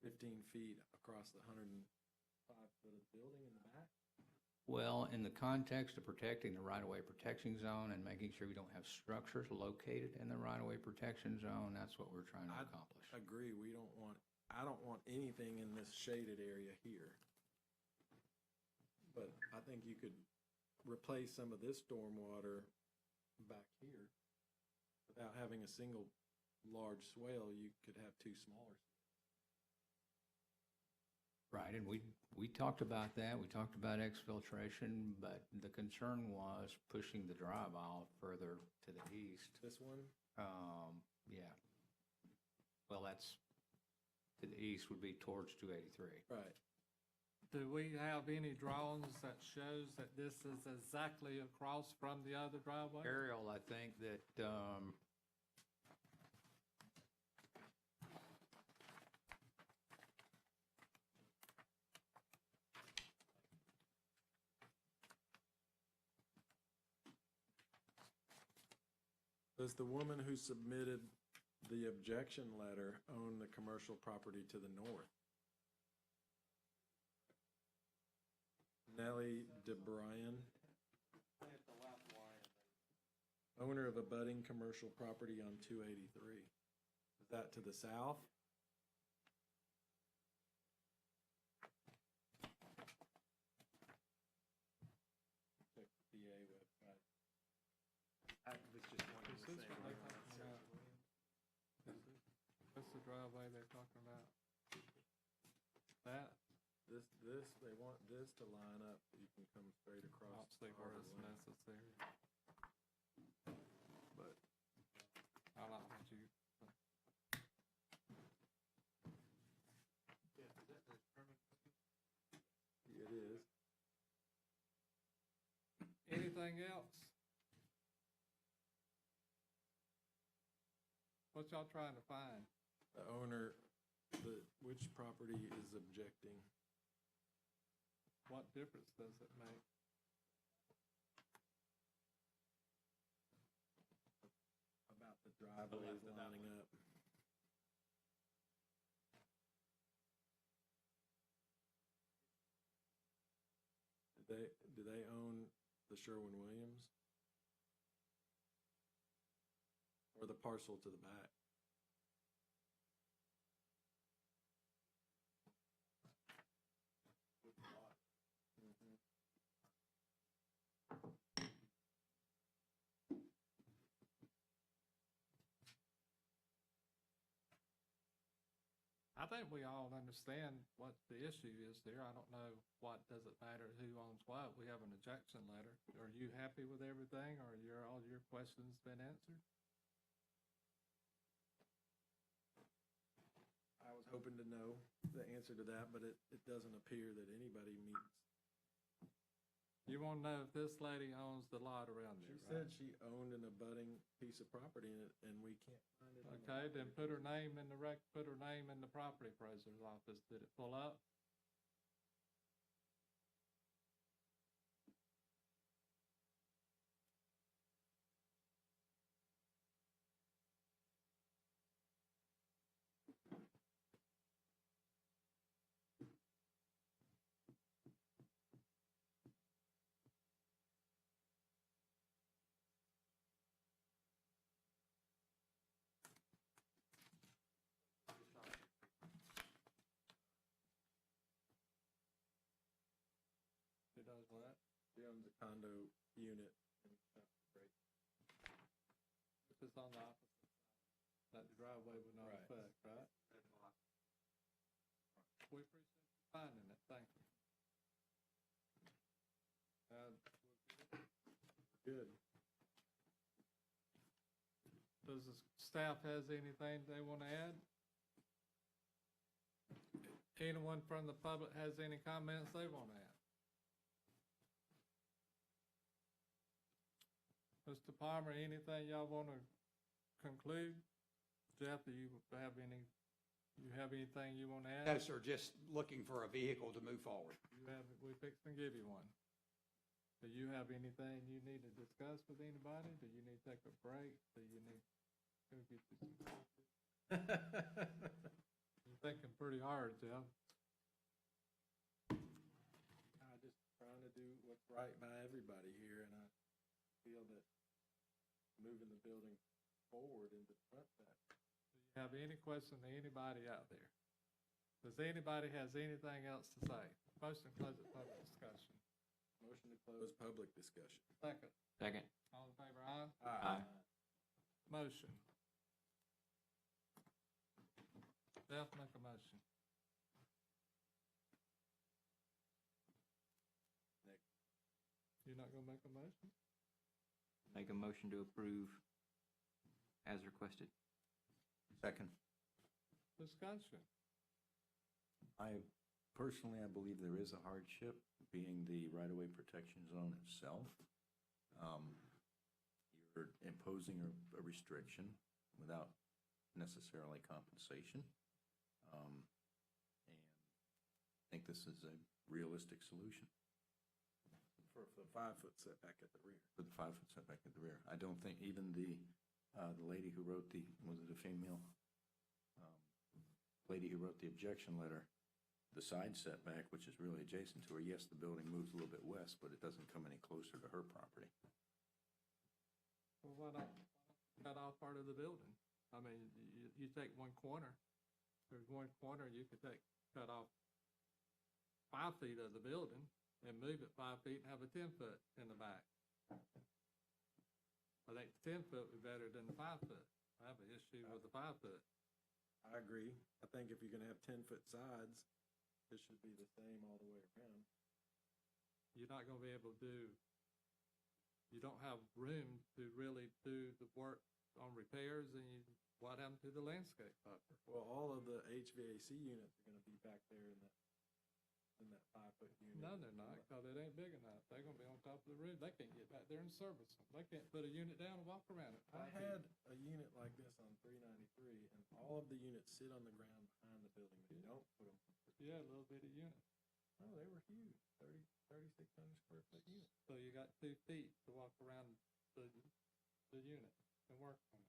Speaker 1: 15 feet across the 105 foot of the building in the back?
Speaker 12: Well, in the context of protecting the right-of-way protection zone and making sure we don't have structures located in the right-of-way protection zone, that's what we're trying to accomplish.
Speaker 1: Agree, I don't want anything in this shaded area here. But I think you could replace some of this stormwater back here. Without having a single large swale, you could have two smaller.
Speaker 12: Right, and we talked about that. We talked about exfiltration, but the concern was pushing the drive aisle further to the east.
Speaker 1: This one?
Speaker 12: Yeah. Well, that's, to the east would be towards 283.
Speaker 1: Right.
Speaker 2: Do we have any drawings that shows that this is exactly across from the other driveway?
Speaker 12: Ariel, I think that,
Speaker 1: Does the woman who submitted the objection letter own the commercial property to the north? Nellie DeBryan, owner of a budding commercial property on 283. Is that to the south? Check the DA website.
Speaker 2: Is this what they talking about? What's the driveway they're talking about? That?
Speaker 1: They want this to line up, so you can come straight across.
Speaker 2: I'll see where it's
Speaker 1: Harborland.
Speaker 2: necessary.
Speaker 1: But
Speaker 2: I like what you.
Speaker 1: it is.
Speaker 2: Anything else? What y'all trying to find?
Speaker 1: The owner, which property is objecting?
Speaker 2: What difference does it make?
Speaker 1: About the driveways lining up. Do they own the Sherwin-Williams? Or the parcel to the back?
Speaker 2: I think we all understand what the issue is there. I don't know what does it matter who owns what. We have an objection letter. Are you happy with everything, or all your questions been answered?
Speaker 1: I was hoping to know the answer to that, but it doesn't appear that anybody meets
Speaker 2: You wanna know if this lady owns the lot around
Speaker 1: She
Speaker 2: there, right?
Speaker 1: said she owned an abutting piece of property in it, and we can't find it. on the
Speaker 2: Okay, then
Speaker 1: property.
Speaker 2: put her name in the put her name in the property appraiser's office. Did it pull up? She does what?
Speaker 1: She owns a condo unit in Great.
Speaker 2: If it's on the opposite side, that the driveway would not
Speaker 1: Right.
Speaker 2: affect, right? We appreciate you finding it, thank you.
Speaker 1: Good.
Speaker 2: Does the staff has anything they want to add? Anyone from the public has any comments they want to add? Mr. Palmer, anything y'all want to conclude? Jeff, do you have anything you want to add?
Speaker 15: No, sir, just looking for a vehicle to move forward.
Speaker 2: We fixed to give you one. Do you have anything you need to discuss with anybody? Do you need to take a break? Do you need, go get you some coffee? You're thinking pretty hard, Jeff.
Speaker 1: I'm just trying to do what's right by everybody here, and I feel that moving the building forward into the front back.
Speaker 2: Do you have any question to anybody out there? Does anybody has anything else to say? Motion to close the public discussion.
Speaker 1: Motion to close public discussion.
Speaker 2: Second.
Speaker 3: Second.
Speaker 2: All in favor, aye?
Speaker 3: Aye.
Speaker 2: Motion. Jeff, make a motion.
Speaker 1: Next.
Speaker 2: You're not gonna make a motion?
Speaker 3: Make a motion to approve as requested.
Speaker 7: Second.
Speaker 2: Discussion.
Speaker 7: I believe there is a hardship, being the right-of-way protection zone itself. You're imposing a restriction without necessarily compensation. And I think this is a realistic solution.
Speaker 1: For the 5-foot setback at the rear.
Speaker 7: For the 5-foot setback at the rear. I don't think even the lady who wrote was it a female? Lady who wrote the objection letter, the side setback, which is really adjacent to her, yes, the building moves a little bit west, but it doesn't come any closer to her property.
Speaker 2: Well, why not cut off part of the building? I mean, you take one corner, there's one corner, you could cut off 5 feet of the building and move it 5 feet and have a 10-foot in the back. I think the 10-foot would be better than the 5-foot. I have an issue with the 5-foot.
Speaker 1: I agree. I think if you're gonna have 10-foot sides, it should be the same all the way around.
Speaker 2: You're not gonna be able to you don't have room to really do the work on repairs, and what happened to the landscape buffer?
Speaker 1: Well, all of the HVAC units are gonna be back there in that 5-foot unit.
Speaker 2: No, they're not, because it ain't big enough. They're gonna be on top of the roof. They can't get back there and service them. They can't put a unit down and walk around it.
Speaker 1: I had a unit like this on 393, and all of the units sit on the ground behind the building. They don't put them.
Speaker 2: Yeah, a little bitty unit.
Speaker 1: Oh, they were huge, 3,600 square foot unit.
Speaker 2: So you got 2 feet to walk around the unit and work on it.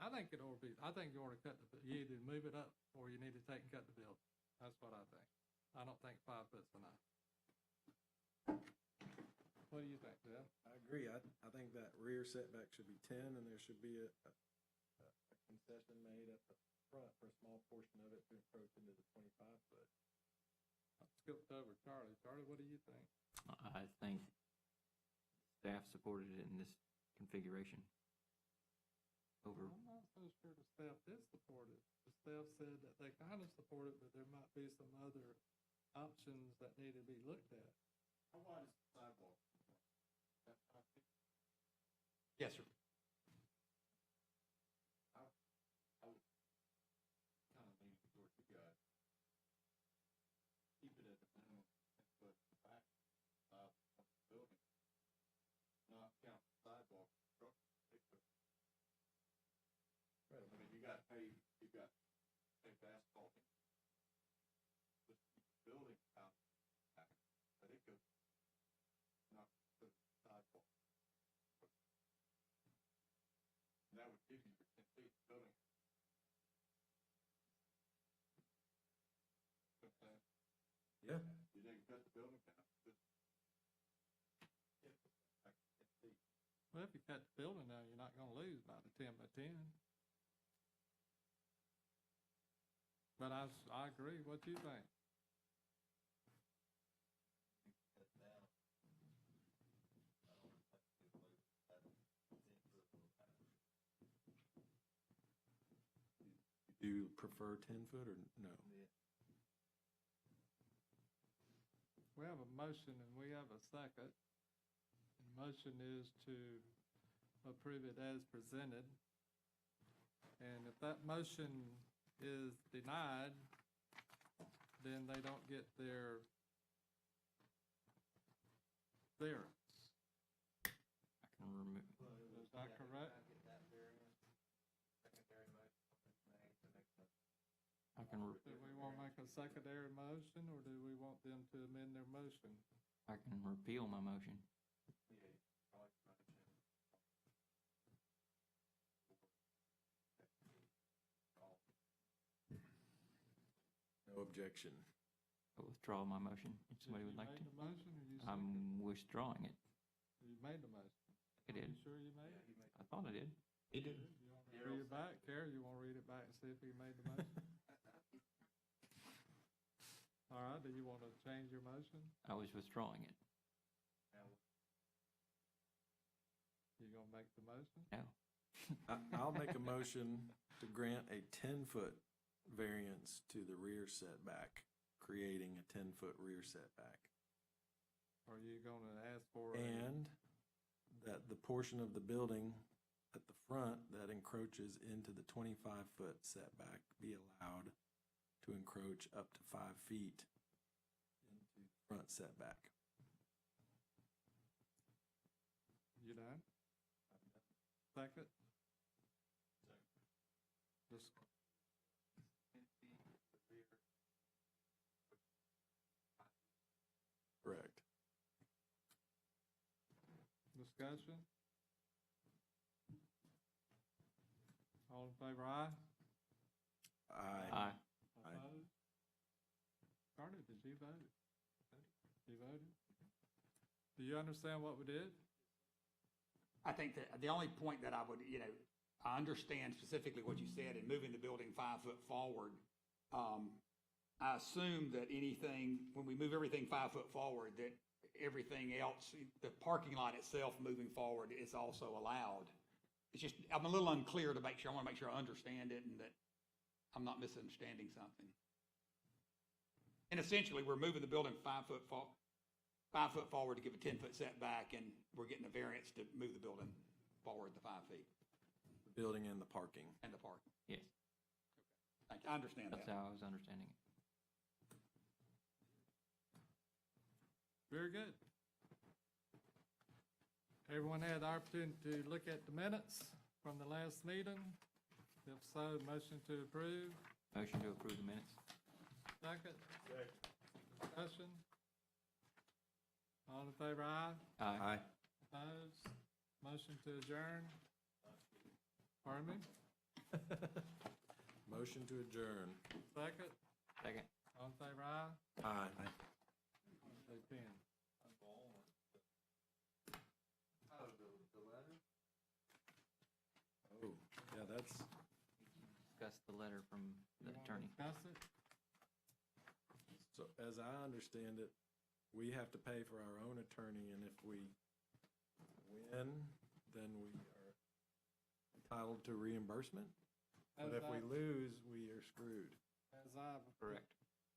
Speaker 2: I think you ought to cut you either move it up or you need to take and cut the building. That's what I think. I don't think 5 foot's enough. What do you think, Jeff?
Speaker 1: I agree. I think that rear setback should be 10, and there should be a concession made at the front for a small portion of it to encroach into the 25-foot.
Speaker 2: I skipped over Charlie. Charlie, what do you think?
Speaker 3: I think staff supported it in this configuration. Over.
Speaker 2: I'm not so sure the staff did support it. The staff said that they kind of support it, but there might be some other options that need to be looked at.
Speaker 16: How wide is the sidewalk?
Speaker 15: Yes, sir.
Speaker 16: I would kind of lean towards you guys. Keep it at the minimum, but the back.
Speaker 1: paved, you've got paved asphalt. Just keep the building out, but it goes, not the sidewalk. And that would give you your 10 feet building. Yeah. You didn't cut the building down.
Speaker 2: Well, if you cut the building down, you're not gonna lose by the 10 by 10. But I agree, what you think?
Speaker 1: Do you prefer 10 foot or no?
Speaker 2: We have a motion and we have a second. The motion is to approve it as presented. And if that motion is denied, then they don't get their variance.
Speaker 3: I can remove.
Speaker 2: Is that correct?
Speaker 3: I can.
Speaker 2: Do we want to make a secondary motion, or do we want them to amend their motion?
Speaker 3: I can repeal my motion.
Speaker 1: No objection.
Speaker 3: I withdraw my motion if somebody would like to.
Speaker 2: You made the motion, or you
Speaker 3: I'm
Speaker 2: seconded?
Speaker 3: withdrawing it.
Speaker 2: You made the motion.
Speaker 3: I did.
Speaker 2: You sure you made it?
Speaker 3: I thought I did.
Speaker 7: He did.
Speaker 2: You want me to read it back? Carrie, you want to read it back and see if he made the motion? All right, do you want to change your motion?
Speaker 3: I was withdrawing it.
Speaker 2: You gonna make the motion?
Speaker 3: No.
Speaker 1: I'll make a motion to grant a 10-foot variance to the rear setback, creating a 10-foot rear setback.
Speaker 2: Are you gonna ask for
Speaker 1: And that the portion of the building at the front that encroaches into the 25-foot setback be allowed to encroach up to 5 feet into the front setback.
Speaker 2: You done? Second? Just
Speaker 1: Correct.
Speaker 2: discussion? All in favor, aye?
Speaker 1: Aye.
Speaker 2: Opposed? Carter, did you vote? You voted? Do you understand what we did?
Speaker 15: I think that the only point that I would, I understand specifically what you said in moving the building 5 foot forward. I assume that when we move everything 5 foot forward, that everything else, the parking lot itself moving forward is also allowed. It's just, I'm a little unclear I want to make sure I understand it and that I'm not misunderstanding something. And essentially, we're moving the building 5 foot forward to give a 10-foot setback, and we're getting a variance to move the building forward the 5 feet.
Speaker 1: The building and the parking.
Speaker 15: And the parking.
Speaker 3: Yes.
Speaker 15: Thank you. I understand that.
Speaker 3: That's how I was understanding it.
Speaker 2: Very good. Everyone had the opportunity to look at the minutes from the last meeting. If so, motion to approve.
Speaker 3: Motion to approve the minutes.
Speaker 2: Second. Discussion. All in favor, aye?
Speaker 3: Aye.
Speaker 2: Opposed? Motion to adjourn. Pardon me?
Speaker 1: Motion to adjourn.
Speaker 2: Second.
Speaker 3: Second.
Speaker 2: All in favor, aye?
Speaker 1: Aye.
Speaker 2: Say 10.
Speaker 1: Oh, yeah, that's,
Speaker 3: Discuss the letter from the
Speaker 2: You wanna
Speaker 3: attorney.
Speaker 2: discuss it?
Speaker 1: so as I understand it, we have to pay for our own attorney, and if we win, then we are entitled to reimbursement. But if we lose, we are screwed.
Speaker 3: Correct.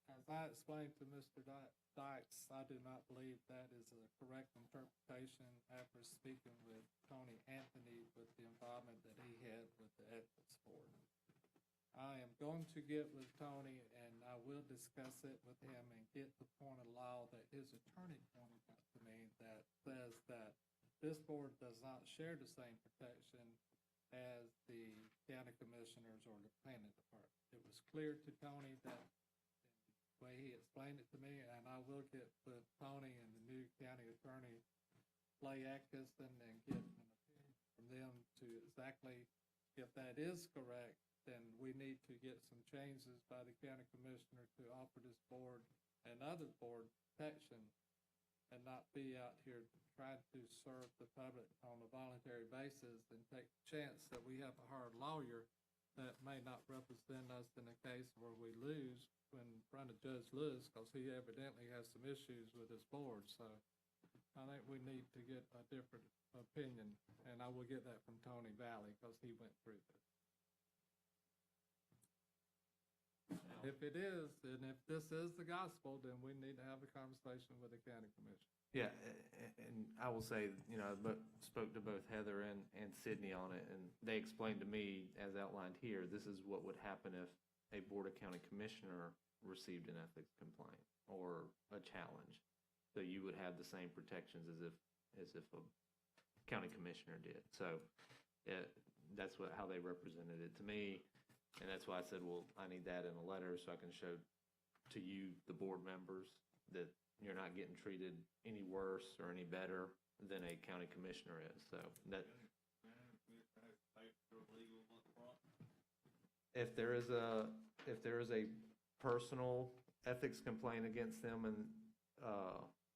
Speaker 2: As I explained to Mr. Dykes, I do not believe that is a correct interpretation after speaking with Tony Anthony with the involvement that he had with the Ethics Board. I am going to get with Tony and I will discuss it with him and get the point of law that his attorney pointed out to me that says that this board does not share the same protection as the county commissioners or the planning department. It was clear to Tony that the way he explained it to me, and I will get with Tony and the new county attorney, Clay Atkinson, and get an opinion from them to exactly, if that is correct, then we need to get some changes by the county commissioner to offer this board and other board protection and not be out here trying to serve the public on a voluntary basis and take the chance that we have a hard lawyer that may not represent us in a case where we lose in front of Judge Lewis, because he evidently has some issues with his board. So I think we need to get a different opinion, and I will get that from Tony Valley, because he went through this. If it is, and if this is the gospel, then we need to have a conversation with the county commission.
Speaker 4: Yeah, and I will say, you know, I spoke to both Heather and Sydney on it, and they explained to me, as outlined here, this is what would happen if a Board of County Commissioner received an ethics complaint or a challenge. So you would have the same protections as if a county commissioner did. So that's how they represented it to me. And that's why I said, well, I need that in a letter so I can show to you, the board members, that you're not getting treated any worse or any better than a county commissioner is. So that. If there is a personal ethics complaint against them and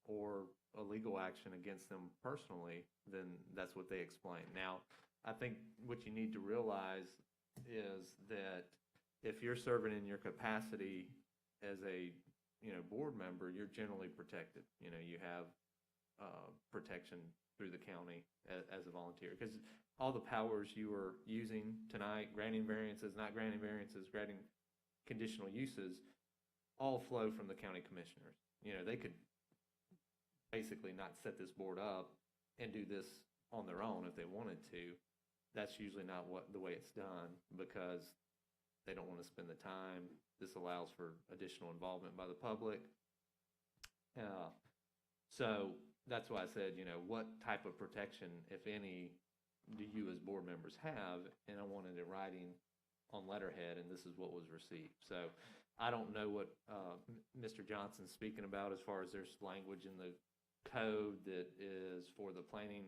Speaker 4: or a legal action against them personally, then that's what they explain. Now, I think what you need to realize is that if you're serving in your capacity as a board member, you're generally protected. You have protection through the county as a volunteer, because all the powers you are using tonight, granting variances, not granting variances, granting conditional uses, all flow from the county commissioners. They could basically not set this board up and do this on their own if they wanted to. That's usually not the way it's done, because they don't want to spend the time. This allows for additional involvement by the public. So that's why I said, what type of protection, if any, do you as board members have? And I wanted it writing on letterhead, and this is what was received. So I don't know what Mr. Johnson's speaking about as far as there's language in the code that is for the planning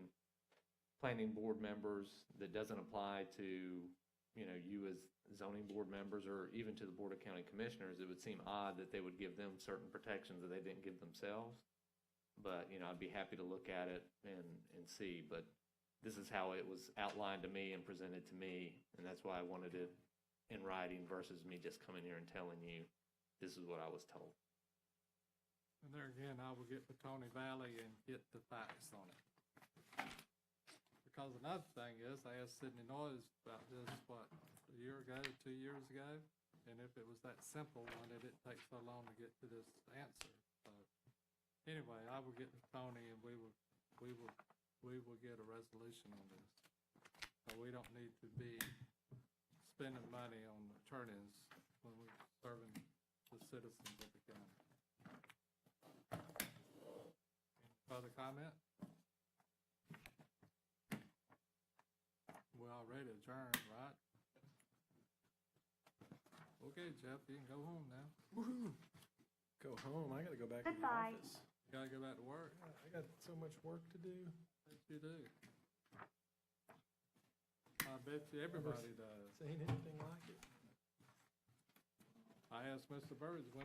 Speaker 4: board members that doesn't apply to, you as zoning board members, or even to the Board of County Commissioners. It would seem odd that they would give them certain protections that they didn't give themselves. But, I'd be happy to look at it and see. But this is how it was outlined to me and presented to me, and that's why I wanted it in writing versus me just coming here and telling you this is what I was told.
Speaker 2: And there again, I will get with Tony Valley and get the facts on it. Because another thing is, I asked Sydney Noyes about this, a year ago, 2 years ago, and if it was that simple, why did it take so long to get to this answer? So, anyway, I will get with Tony, and we will get a resolution on this. So we don't need to be spending money on attorneys when we're serving the citizens of the county. Any further comment? We're already adjourned, right? Okay, Jeff, you can go home now.
Speaker 1: Woohoo! Go home. I gotta go back to the office.
Speaker 2: You gotta go back to work.
Speaker 1: I got so much work to do.
Speaker 2: Yes, you do. I bet you everybody does.
Speaker 1: Seen anything like it.
Speaker 2: I asked Mr. Burris when